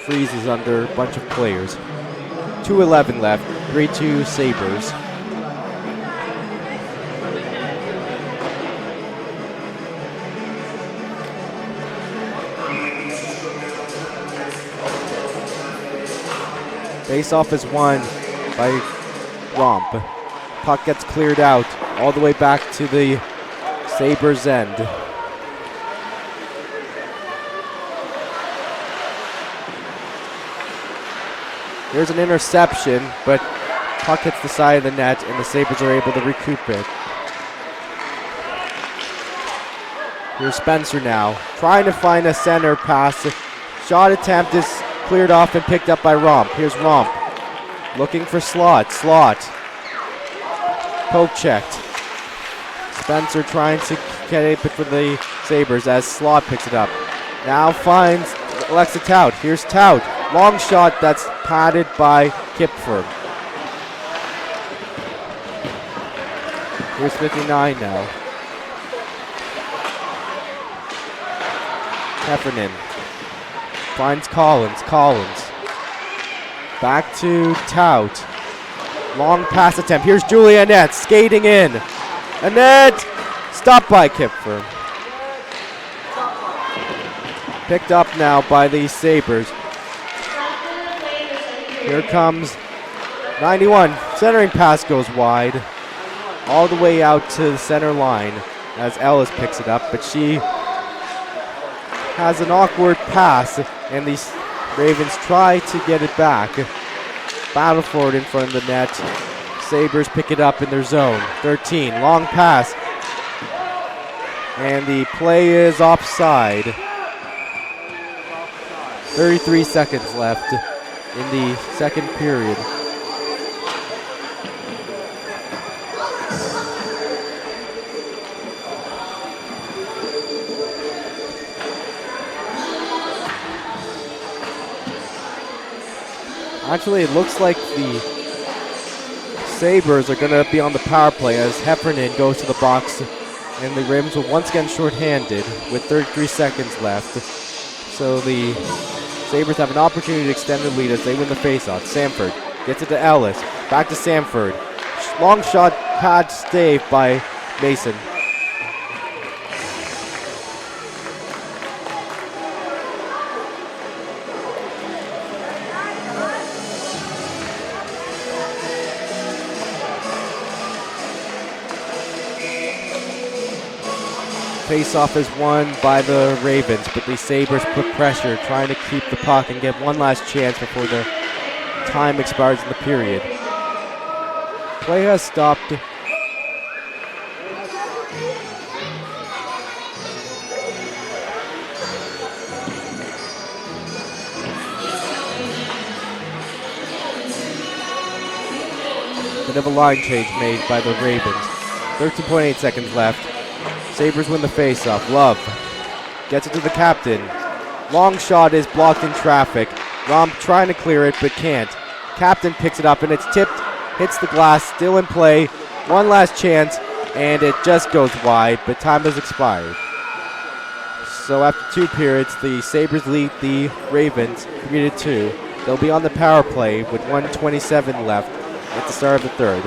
freezes under a bunch of players. 2:11 left, 3-2 Sabres. Face-off is won by Romp. Puck gets cleared out all the way back to the Sabres end. There's an interception, but puck hits the side of the net and the Sabres are able to recoup it. Here's Spencer now, trying to find a center pass. Shot attempt is cleared off and picked up by Romp. Here's Romp, looking for Slot. Poke checked. Spencer trying to get it for the Sabres as Slot picks it up. Now finds Alexa Tout. Here's Tout. Long shot that's padded by Kipfer. Here's 59 now. Heffernan finds Collins. Back to Tout. Long pass attempt. Here's Julia Annette skating in. Annette stopped by Kipfer. Picked up now by the Sabres. Here comes 91. Centering pass goes wide. All the way out to the center line as Ellis picks it up, but she has an awkward pass and the Ravens try to get it back. Battle for it in front of the net. Sabres pick it up in their zone. 13, long pass. And the play is offside. 33 seconds left in the second period. Actually, it looks like the Sabres are going to be on the power play as Heffernan goes to the box, and the Ravens will once again shorthanded with 33 seconds left. So the Sabres have an opportunity to extend the lead as they win the faceoff. Samford gets it to Ellis. Back to Samford. Long shot pad stave by Mason. Face-off is won by the Ravens, but the Sabres put pressure, trying to keep the puck and get one last chance before the time expires in the period. Play has stopped. Bit of a line change made by the Ravens. 13.8 seconds left. Sabres win the face-off. Love gets it to the captain. Long shot is blocked in traffic. Romp trying to clear it, but can't. Captain picks it up, and it's tipped, hits the glass, still in play. One last chance, and it just goes wide, but time has expired. So after 2 periods, the Sabres lead the Ravens 3-2. They'll be on the power play with 1:27 left at the start of the third.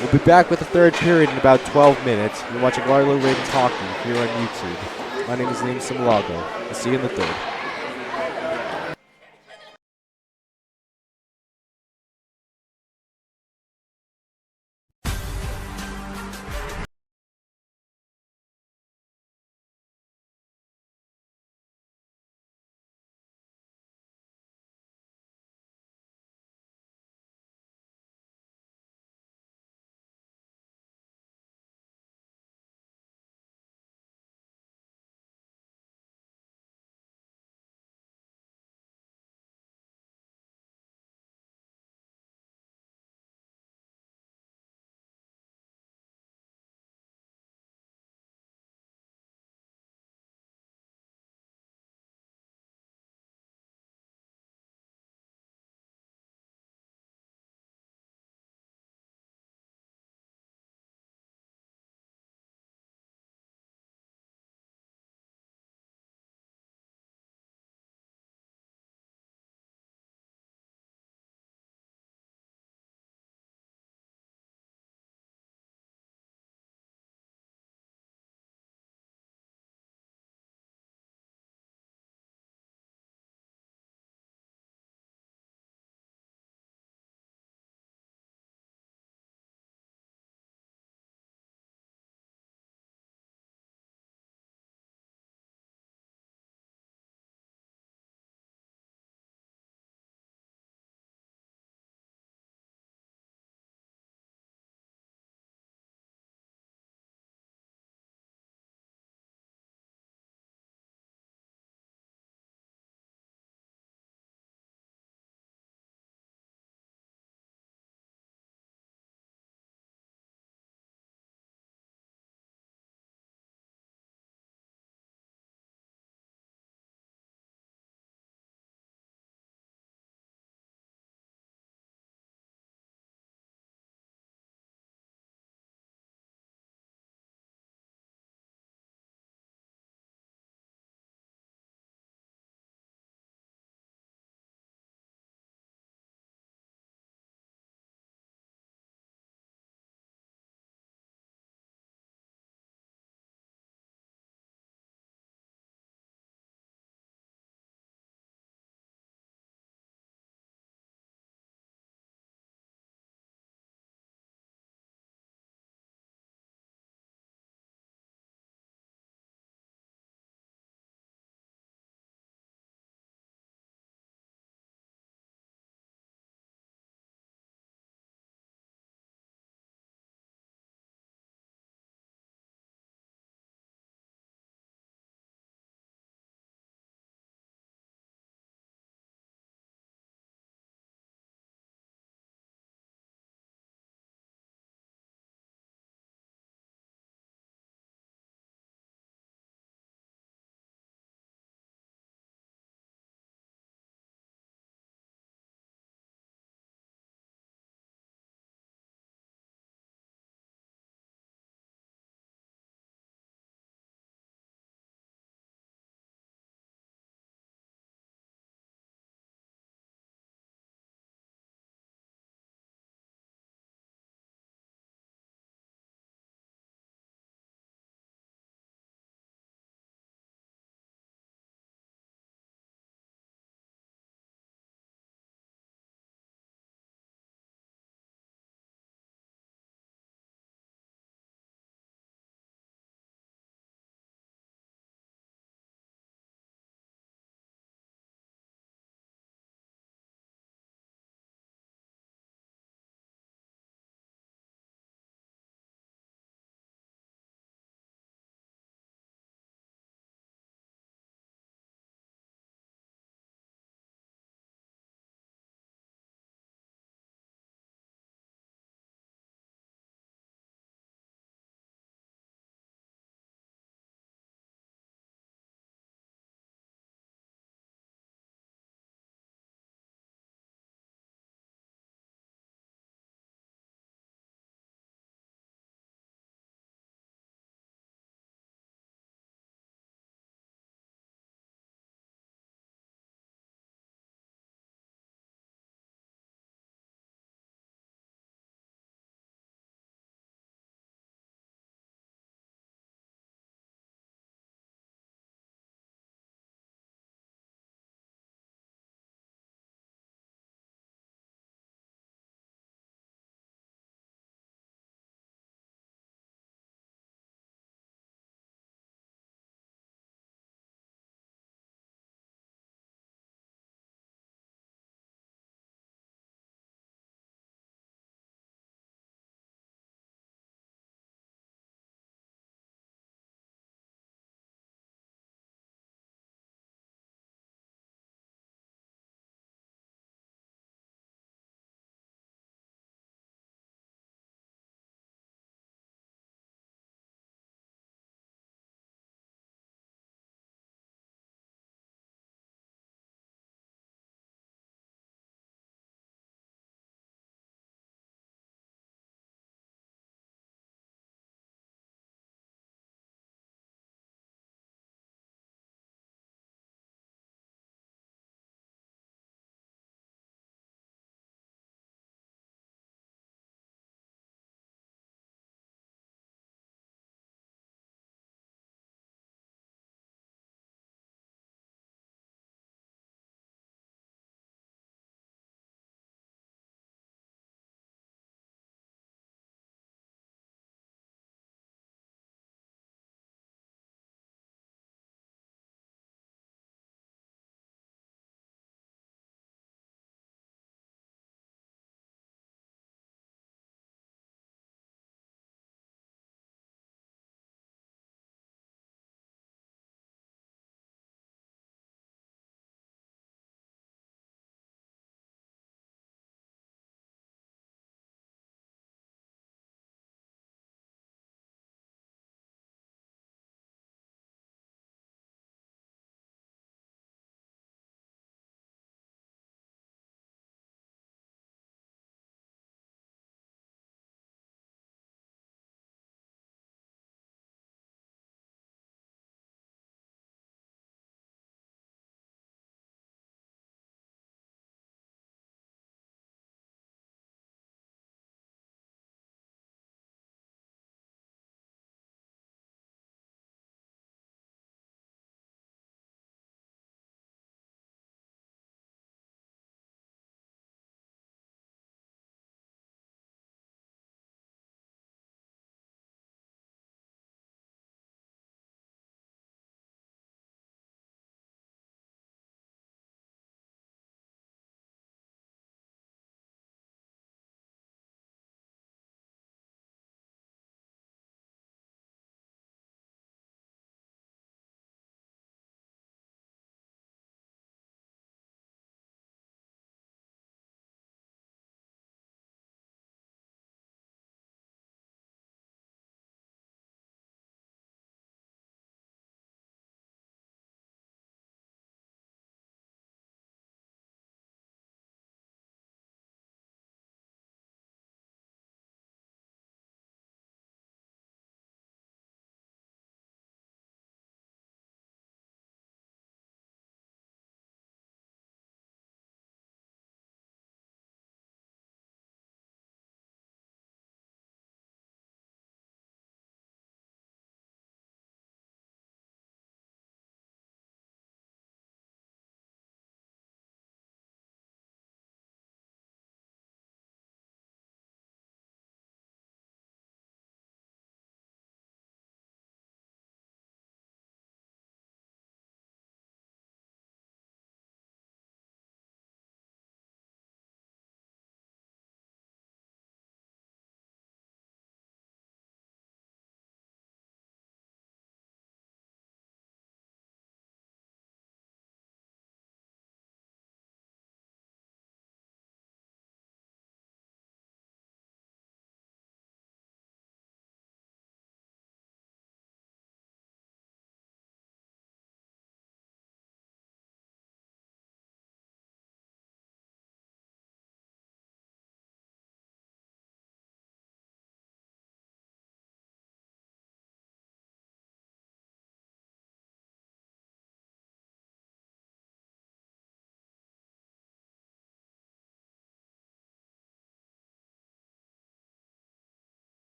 We'll be back with the third period in about 12 minutes. You're watching Waterloo Ravens hockey here on YouTube. My name is Semelhago. I'll see you in the third.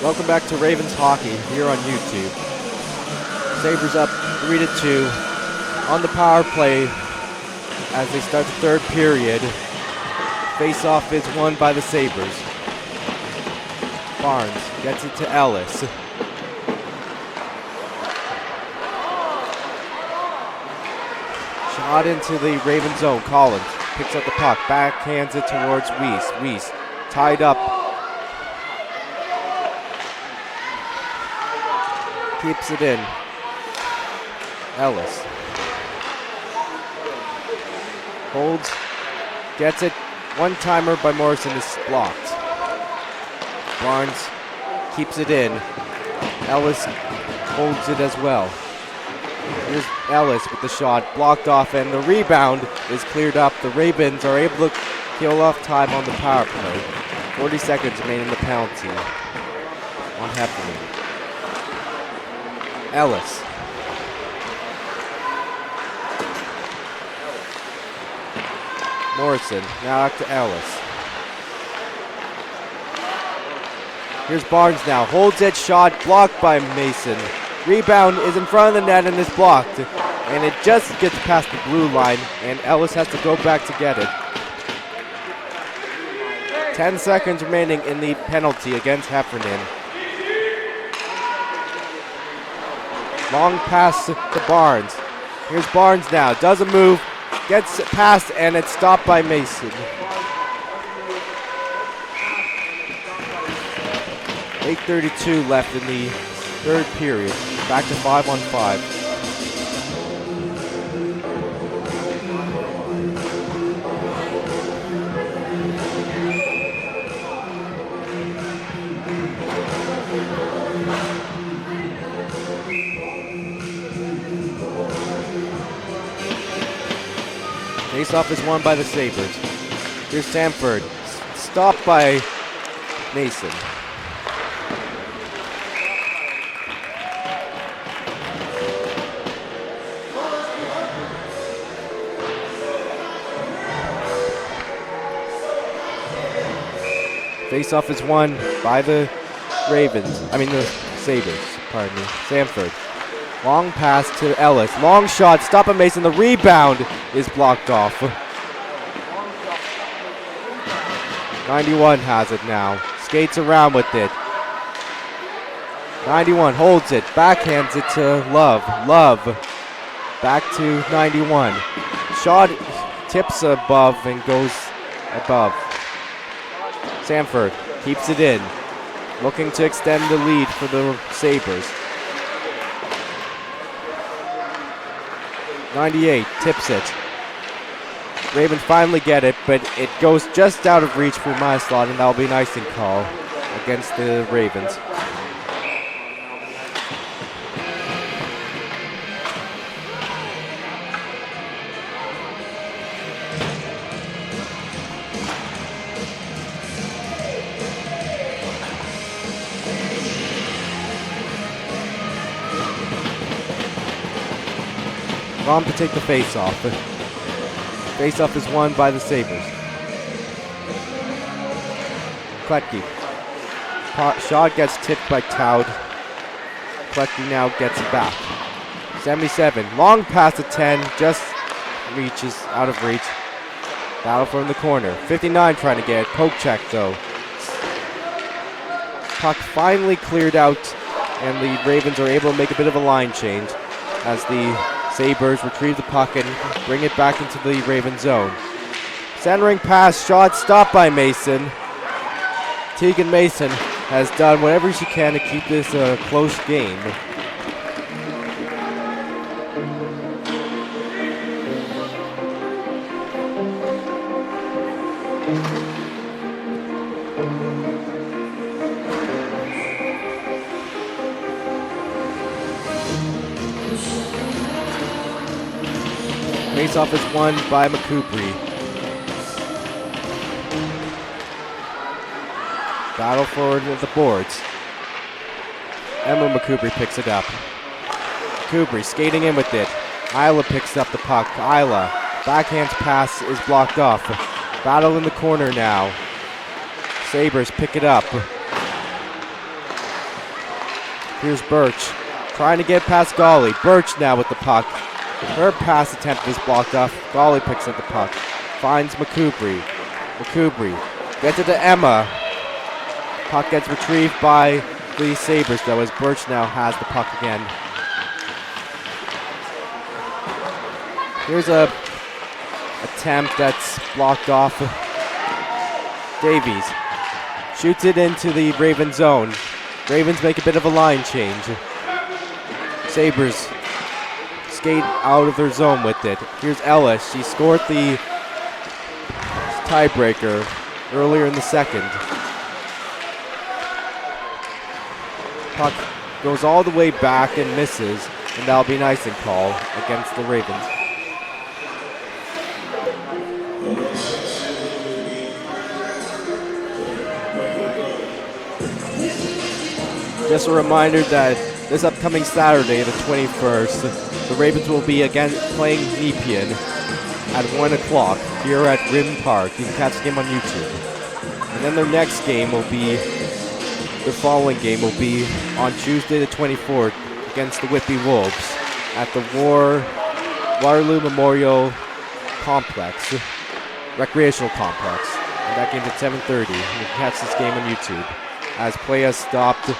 Welcome back to Ravens Hockey here on YouTube. Sabres up 3-2 on the power play as they start the third period. Face-off is won by the Sabres. Barnes gets it to Ellis. Shot into the Raven zone. Collins picks up the puck, backhands it towards Weiss. Weiss tied up. Keeps it in. Ellis holds, gets it. One-timer by Morrison is blocked. Barnes keeps it in. Ellis holds it as well. Here's Ellis with the shot, blocked off, and the rebound is cleared up. The Ravens are able to kill off time on the power play. 40 seconds remaining in the penalty on Heffernan. Ellis. Morrison, now back to Ellis. Here's Barnes now, holds it, shot, blocked by Mason. Rebound is in front of the net and is blocked. And it just gets past the blue line, and Ellis has to go back to get it. 10 seconds remaining in the penalty against Heffernan. Long pass to Barnes. Here's Barnes now, does a move, gets past, and it's stopped by Mason. 8:32 left in the third period. Back to 5-on-5. Face-off is won by the Sabres. Here's Samford, stopped by Mason. Face-off is won by the Sabres, pardon me. Samford. Long pass to Ellis. Long shot, stop by Mason. The rebound is blocked off. 91 has it now. Skates around with it. 91 holds it, backhands it to Love. Love back to 91. Shot tips above and goes above. Samford keeps it in, looking to extend the lead for the Sabres. 98 tips it. Ravens finally get it, but it goes just out of reach for my slot, and that'll be an icing call against the Ravens. Rom to take the face-off. Face-off is won by the Sabres. Kletke. Shot gets tipped by Taud. Kletke now gets it back. 77. Long pass to 10. Just reaches out of reach. Battle from the corner. 59 trying to get it. Poke check though. Puck finally cleared out, and the Ravens are able to make a bit of a line change as the Sabres retrieve the puck and bring it back into the Raven zone. Centering pass, shot stopped by Mason. Tegan Mason has done whatever she can to keep this a close game. Face-off is won by McCouprie. Battle for the boards. Emma McCouprie picks it up. McCouprie skating in with it. Isla picks up the puck. Isla, backhands pass is blocked off. Battle in the corner now. Sabres pick it up. Here's Birch trying to get past Golly. Birch now with the puck. Her pass attempt is blocked off. Golly picks up the puck. Finds McCoubry. McCoubry gets it to Emma. Puck gets retrieved by the Sabres though, as Birch now has the puck again. Here's a attempt that's blocked off. Davies shoots it into the Raven zone. Ravens make a bit of a line change. Sabres skate out of their zone with it. Here's Ellis. She scored the tiebreaker earlier in the second. Puck goes all the way back and misses, and that'll be an icing call against the Ravens. Just a reminder that this upcoming Saturday, the 21st, the Ravens will be again playing Nepean at 1 o'clock here at Rim Park. You can catch the game on YouTube. And then their next game will be, the following game will be on Tuesday the 24th against the Whitby Wolves at the Waterloo Memorial Complex, Recreational Complex. And that game's at 7:30. You can catch this game on YouTube as play has stopped.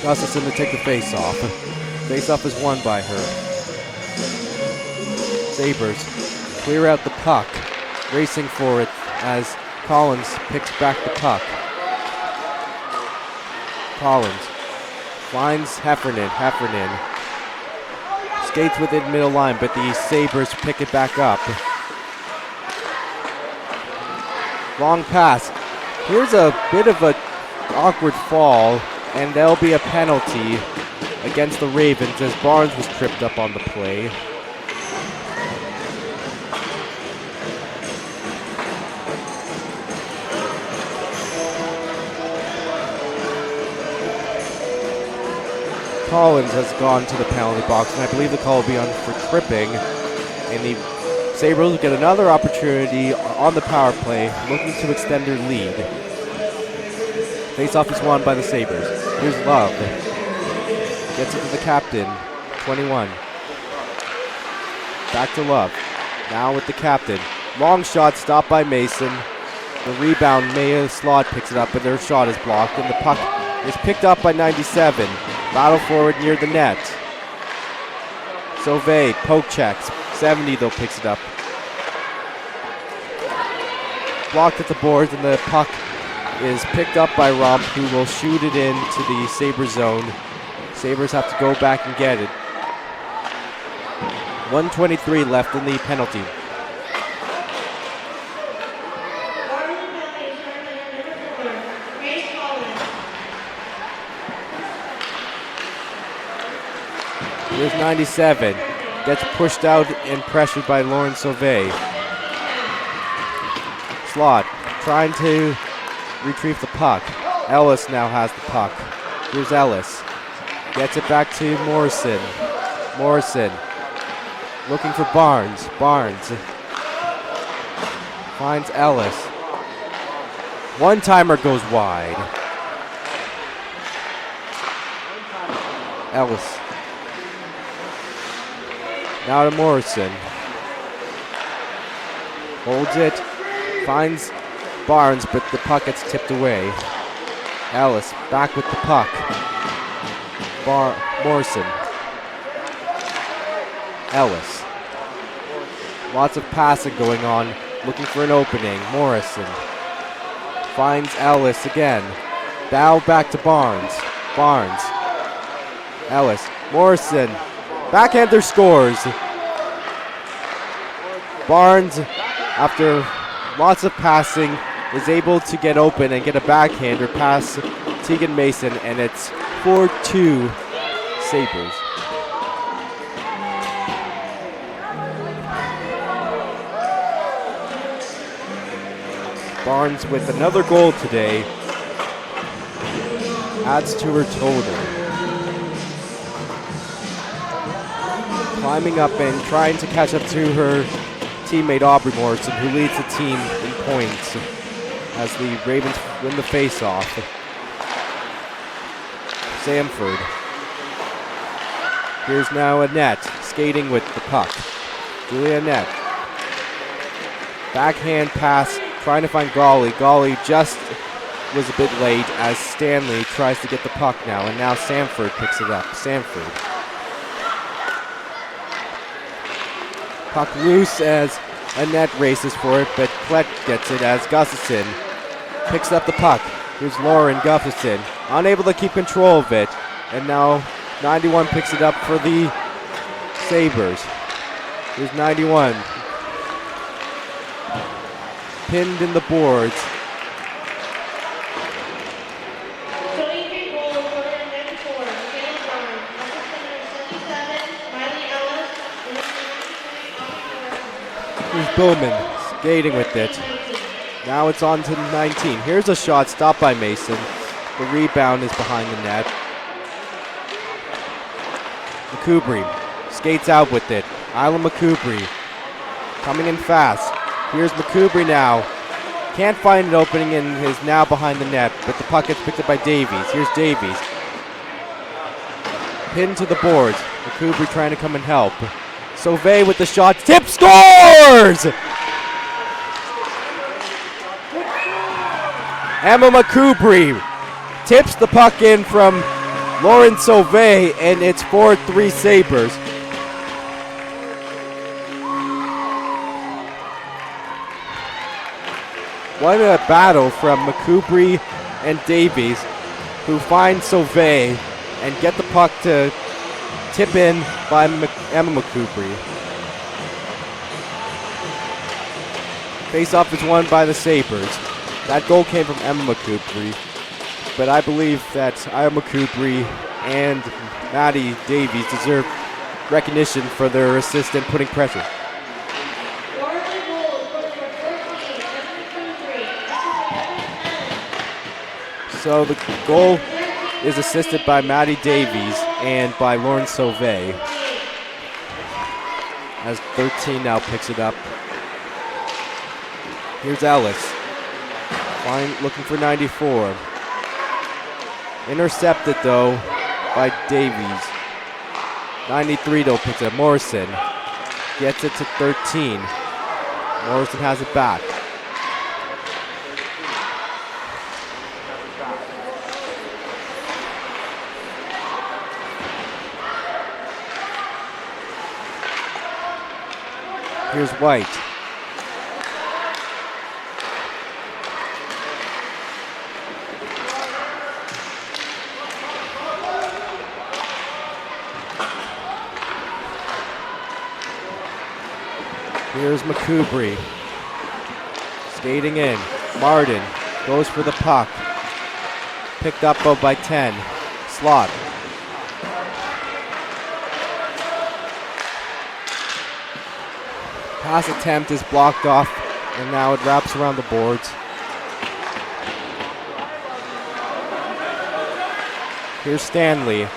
Gustafson to take the face-off. Face-off is won by her. Sabres clear out the puck, racing for it as Collins picks back the puck. Collins finds Heffernan. Heffernan skates within middle line, but the Sabres pick it back up. Long pass. Here's a bit of an awkward fall, and there'll be a penalty against the Ravens as Barnes was tripped up on the play. Collins has gone to the penalty box, and I believe the call will be on for tripping. And the Sabres will get another opportunity on the power play, looking to extend their lead. Face-off is won by the Sabres. Here's Love. Gets it to the captain, 21. Back to Love. Now with the captain. Long shot stopped by Mason. The rebound, Maya Slot picks it up, but their shot is blocked, and the puck is picked up by 97. Battle forward near the net. Sauvé, poke checks. 70 though picks it up. Blocked at the boards, and the puck is picked up by Romp, who will shoot it into the Sabre zone. Sabres have to go back and get it. 1:23 left in the penalty. Here's 97. Gets pushed out and pressured by Lauren Sauvé. Slot trying to retrieve the puck. Ellis now has the puck. Here's Ellis. Gets it back to Morrison. Morrison looking for Barnes. Barnes finds Ellis. One-timer goes wide. Ellis. Now to Morrison. Holds it. Finds Barnes, but the puck gets tipped away. Ellis back with the puck. Morrison. Ellis. Lots of passing going on, looking for an opening. Morrison finds Ellis again. Bow back to Barnes. Barnes. Ellis. Morrison. Backhander scores. Barnes, after lots of passing, is able to get open and get a backhander past Tegan Mason, and it's 4-2 Sabres. Barnes with another goal today. Adds to her total. Climbing up and trying to catch up to her teammate Aubrey Morrison, who leads the team in points as the Ravens win the face-off. Samford. Here's now Annette skating with the puck. Julia Annette. Backhand pass, trying to find Golly. Golly just was a bit late as Stanley tries to get the puck now, and now Samford picks it up. Samford. Puck loose as Annette races for it, but Klett gets it as Gustafson picks up the puck. Here's Lauren Gustafson, unable to keep control of it, and now 91 picks it up for the Sabres. Here's 91. Pinned in the boards. Here's Bowman skating with it. Now it's on to 19. Here's a shot stopped by Mason. The rebound is behind the net. McCoubry skates out with it. Isla McCoubry coming in fast. Here's McCoubry now. Can't find an opening and is now behind the net, but the puck gets picked up by Davies. Here's Davies. Pinned to the boards. McCoubry trying to come and help. Sauvé with the shot. Tip, scores! Emma McCoubry tips the puck in from Lauren Sauvé, and it's 4-3 Sabres. What a battle from McCoubry and Davies, who find Sauvé and get the puck to tip in by Emma McCoubry. Face-off is won by the Sabres. That goal came from Emma McCoubry, but I believe that Emma McCoubry and Maddie Davies deserve recognition for their assist in putting pressure. So the goal is assisted by Maddie Davies and by Lauren Sauvé, as 13 now picks it up. Here's Ellis. Looking for 94. Intercepted though by Davies. 93 though picks it up. Morrison gets it to 13. Morrison has it back. Here's White. Here's McCoubry. Skating in. Martin goes for the puck. Picked up by 10. Slot. Pass attempt is blocked off, and now it wraps around the boards. Here's Stanley.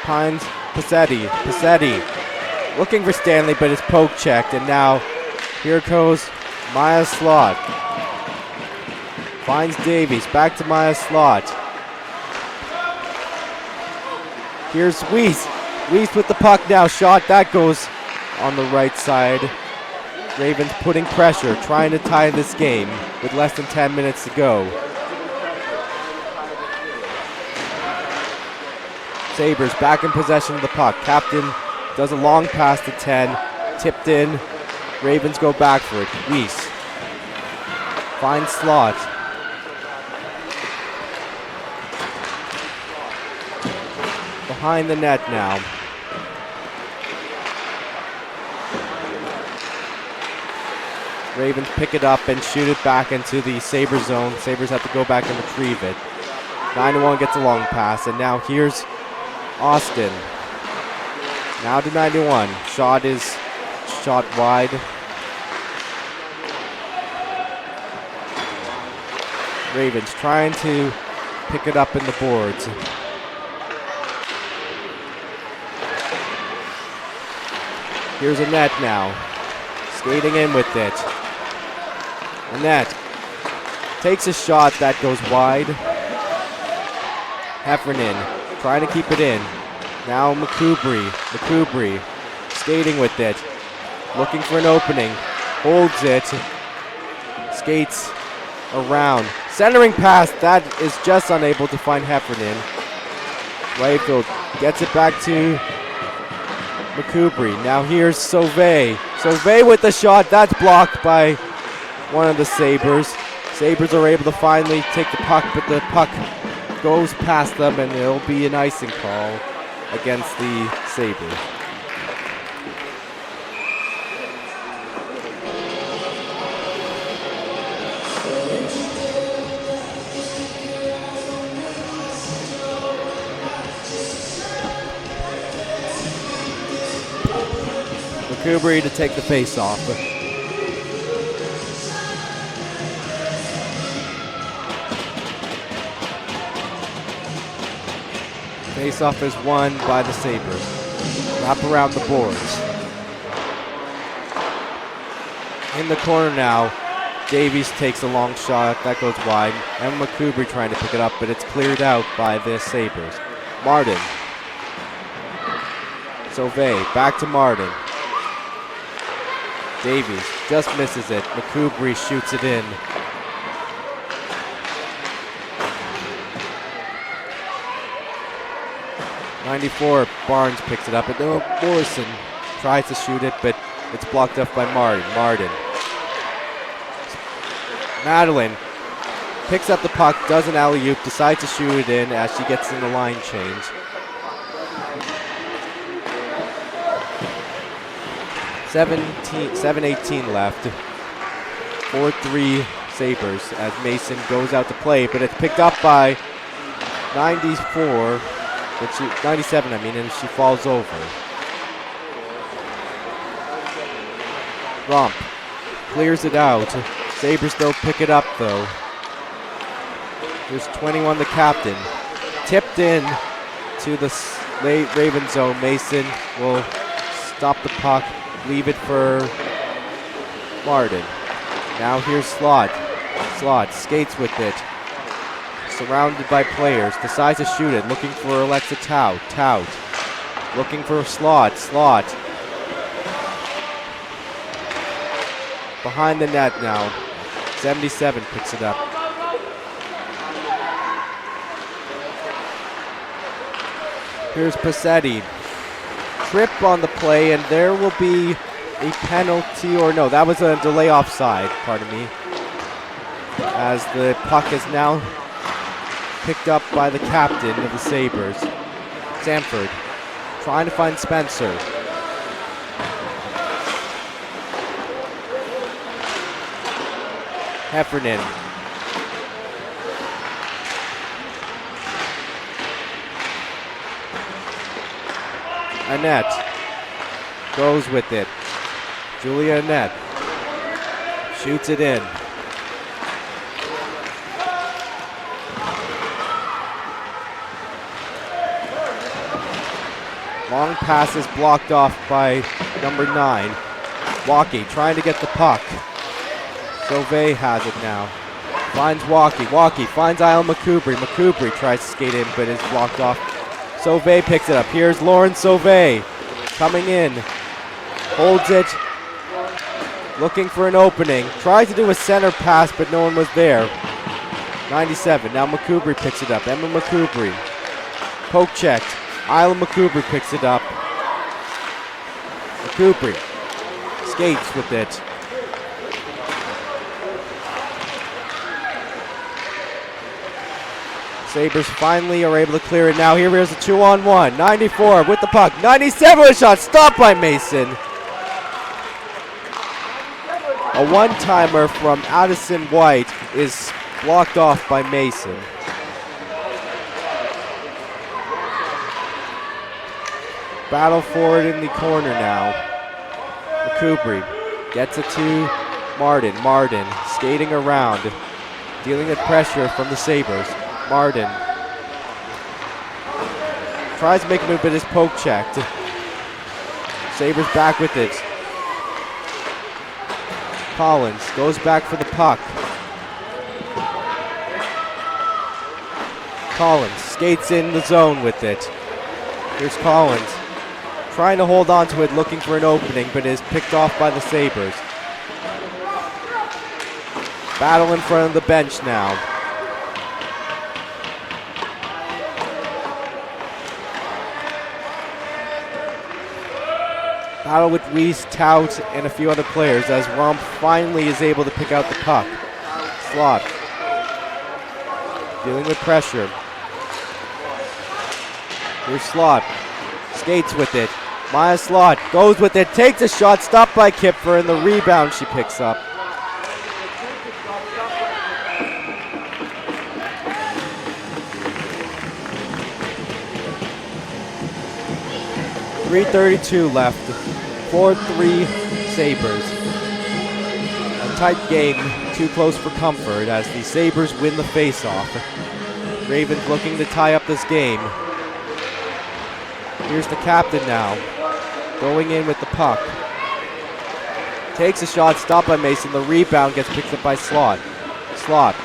Pines Passetti. Passetti looking for Stanley, but it's poke checked, and now here goes Maya Slot. Finds Davies. Back to Maya Slot. Here's Weiss. Weiss with the puck now. Shot. That goes on the right side. Ravens putting pressure, trying to tie this game with less than 10 minutes to go. Sabres back in possession of the puck. Captain does a long pass to 10. Tipped in. Ravens go back for it. Weiss finds Slot. Behind the net now. Ravens pick it up and shoot it back into the Sabres zone. Sabres have to go back and retrieve it. 91 gets a long pass, and now here's Austin. Now to 91. Shot is shot wide. Ravens trying to pick it up in the boards. Here's Annette now, skating in with it. Annette takes a shot that goes wide. Heffernan trying to keep it in. Now McCoubry skating with it, looking for an opening, holds it, skates around. Centering pass, that is just unable to find Heffernan. Rayfield gets it back to McCoubry. Now here's Sauvé. Sauvé with the shot, that's blocked by one of the Sabres. Sabres are able to finally take the puck, but the puck goes past them and it'll be an icing call against the Sabres. McCoubry to take the face-off. Face-off is won by the Sabres. Wrap around the boards. In the corner now, Davies takes a long shot. That goes wide. And McCoubry trying to pick it up, but it's cleared out by the Sabres. Martin. Sauvé, back to Martin. Davies just misses it. McCoubry shoots it in. '94, Barnes picks it up, and Morrison tries to shoot it, but it's blocked up by Martin. Madeline picks up the puck, does an alley-oop, decides to shoot it in as she gets in the line change. 7:18 left. 4-3 Sabres as Mason goes out to play, but it's picked up by 97, and she falls over. Rump clears it out. Sabres don't pick it up though. There's 21, the captain. Tipped in to the Raven zone. Mason will stop the puck, leave it for Martin. Now here's Slot. Slot skates with it. Surrounded by players. Decides to shoot it. Looking for Alexa Tout. Tout. Looking for Slot. Slot. Behind the net now. 77 picks it up. Here's Passetti. Trip on the play, and there will be a penalty, or no, that was a delay offside, pardon me. As the puck is now picked up by the captain of the Sabres. Sanford trying to find Spencer. Heffernan. Annette goes with it. Julia Annette shoots it in. Long pass is blocked off by number 9. Walkie trying to get the puck. Sauvé has it now. Finds Walkie. Walkie finds Isle McCoubry. McCoubry tries to skate in, but is blocked off. Sauvé picks it up. Here's Lauren Sauvé coming in. Holds it. Looking for an opening. Tries to do a center pass, but no one was there. 97. Now McCoubry picks it up. Emma McCoubry. Poke checked. Isla McCoubry picks it up. McCoubry skates with it. Sabres finally are able to clear it now. Here is a 2-on-1. 94 with the puck. 97 with a shot. Stopped by Mason. A one-timer from Addison White is blocked off by Mason. Battle forward in the corner now. McCoubry gets it to Martin. Martin skating around. dealing with pressure from the Sabres. Martin tries to make a move, but is poke checked. Sabres back with it. Collins goes back for the puck. Collins skates in the zone with it. Here's Collins trying to hold on to it, looking for an opening, but is picked off by the Sabres. Battle in front of the bench now. Battle with Weiss, Tout, and a few other players as Rump finally is able to pick out the puck. Slot dealing with pressure. Here's Slot. Skates with it. Maya Slot goes with it, takes a shot, stopped by Kipfer, and the rebound she picks up. .332 left. 4-3 Sabres. A tight game, too close for comfort as the Sabres win the faceoff. Ravens looking to tie up this game. Here's the captain now, going in with the puck. Takes a shot, stopped by Mason. The rebound gets picked up by Slot. Slot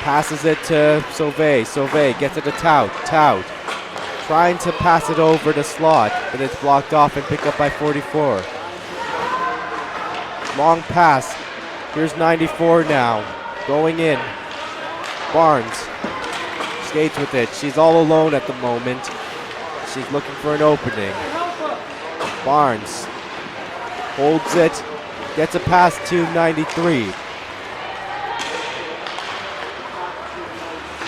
passes it to Sauvé. Sauvé gets it to Tout. Tout trying to pass it over to Slot, but it's blocked off and picked up by 44. Long pass. Here's 94 now, going in. Barnes skates with it. She's all alone at the moment. She's looking for an opening. Barnes holds it, gets a pass to 93.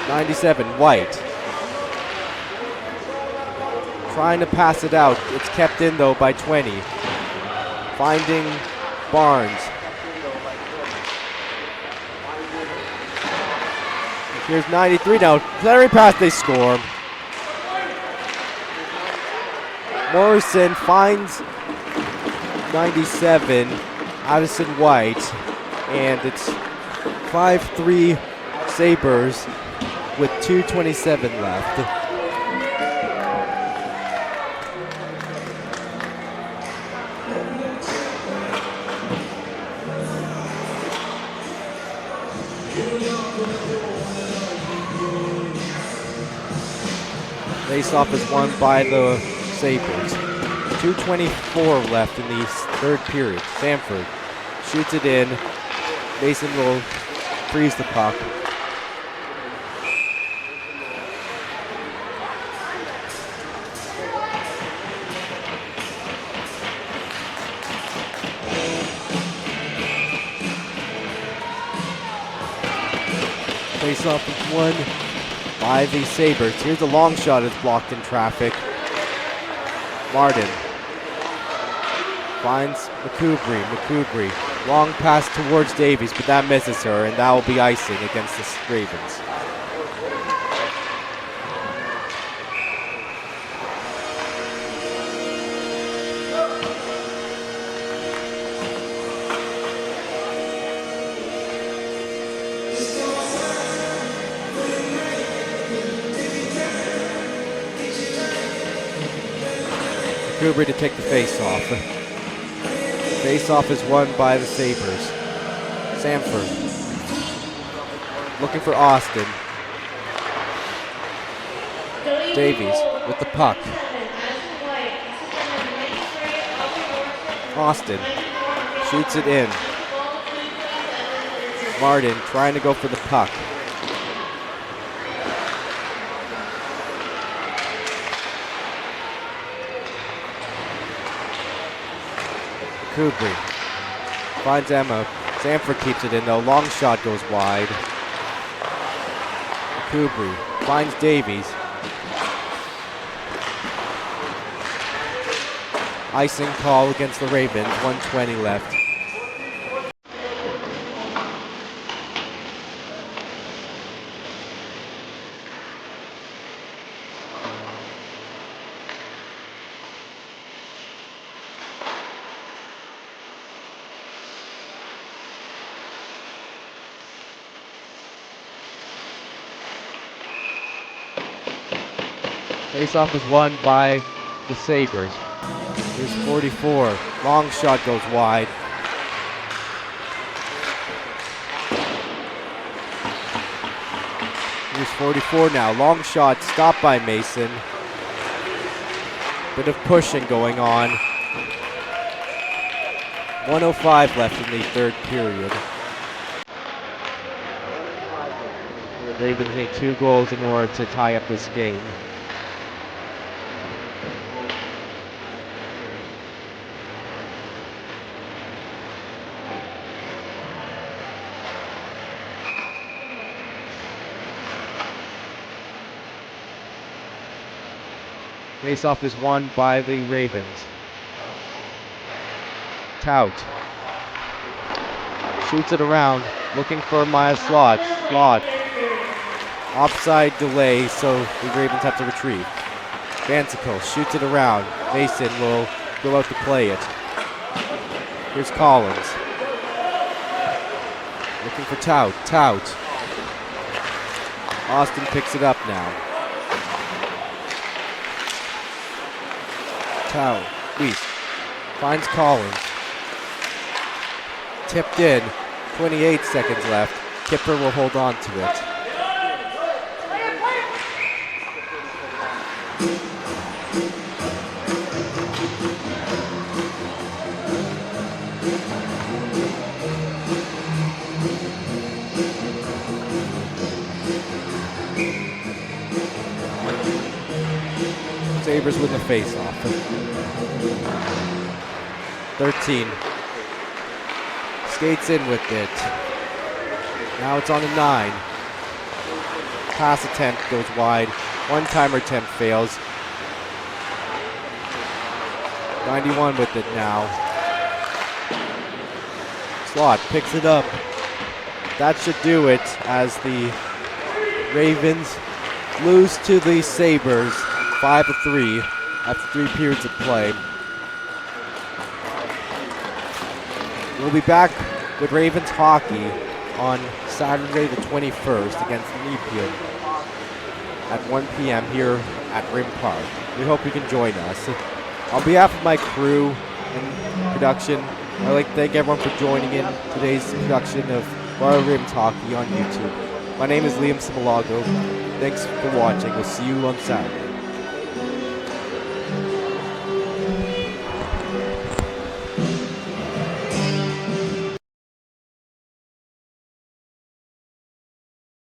97, White. Trying to pass it out. It's kept in though by 20. Finding Barnes. Here's 93 now. Very pass, they score. Morrison finds 97, Addison White, and it's 5-3 Sabres with 2:27 left. Face-off is won by the Sabres. 2:24 left in the third period. Sanford shoots it in. Mason will freeze the puck. Face-off is won by the Sabres. Here's a long shot, it's blocked in traffic. Martin finds McCoubry. Long pass towards Davies, but that misses her, and that will be icing against the Ravens. McCoubry to take the face-off. Face-off is won by the Sabres. Sanford looking for Austin. Davies with the puck. Austin shoots it in. Martin trying to go for the puck. Kubrick finds Emma. Sanford keeps it in though. Long shot goes wide. Kubrick finds Davies. Icing call against the Ravens. 1:20 left. Face-off is won by the Sabres. Here's 44. Long shot goes wide. Here's 44 now. Long shot stopped by Mason. Bit of pushing going on. 1:05 left in the third period. The Ravens need 2 goals in order to tie up this game. Face-off is won by the Ravens. Tout shoots it around, looking for Maya Slot. Slot. Offside delay, so the Ravens have to retrieve. Vansicle shoots it around. Mason will go out to play it. Here's Collins. Looking for Tout. Tout. Austin picks it up now. Tout. Weiss finds Collins. Tipped in. 28 seconds left. Kipper will hold on to it. Sabres win the face-off. 13. Skates in with it. Now it's on a 9. Pass attempt goes wide. One-timer attempt fails. 91 with it now. Slot picks it up. That should do it as the Ravens lose to the Sabres 5-3 after 3 periods of play. We'll be back with Ravens hockey on Saturday the 21st against Nepean at 1 p.m. here at Rim Park. We hope you can join us. On behalf of my crew and production, I'd like to thank everyone for joining in today's production of Waterloo Ravens hockey on YouTube. My name is Semelhago. Thanks for watching. We'll see you on Saturday.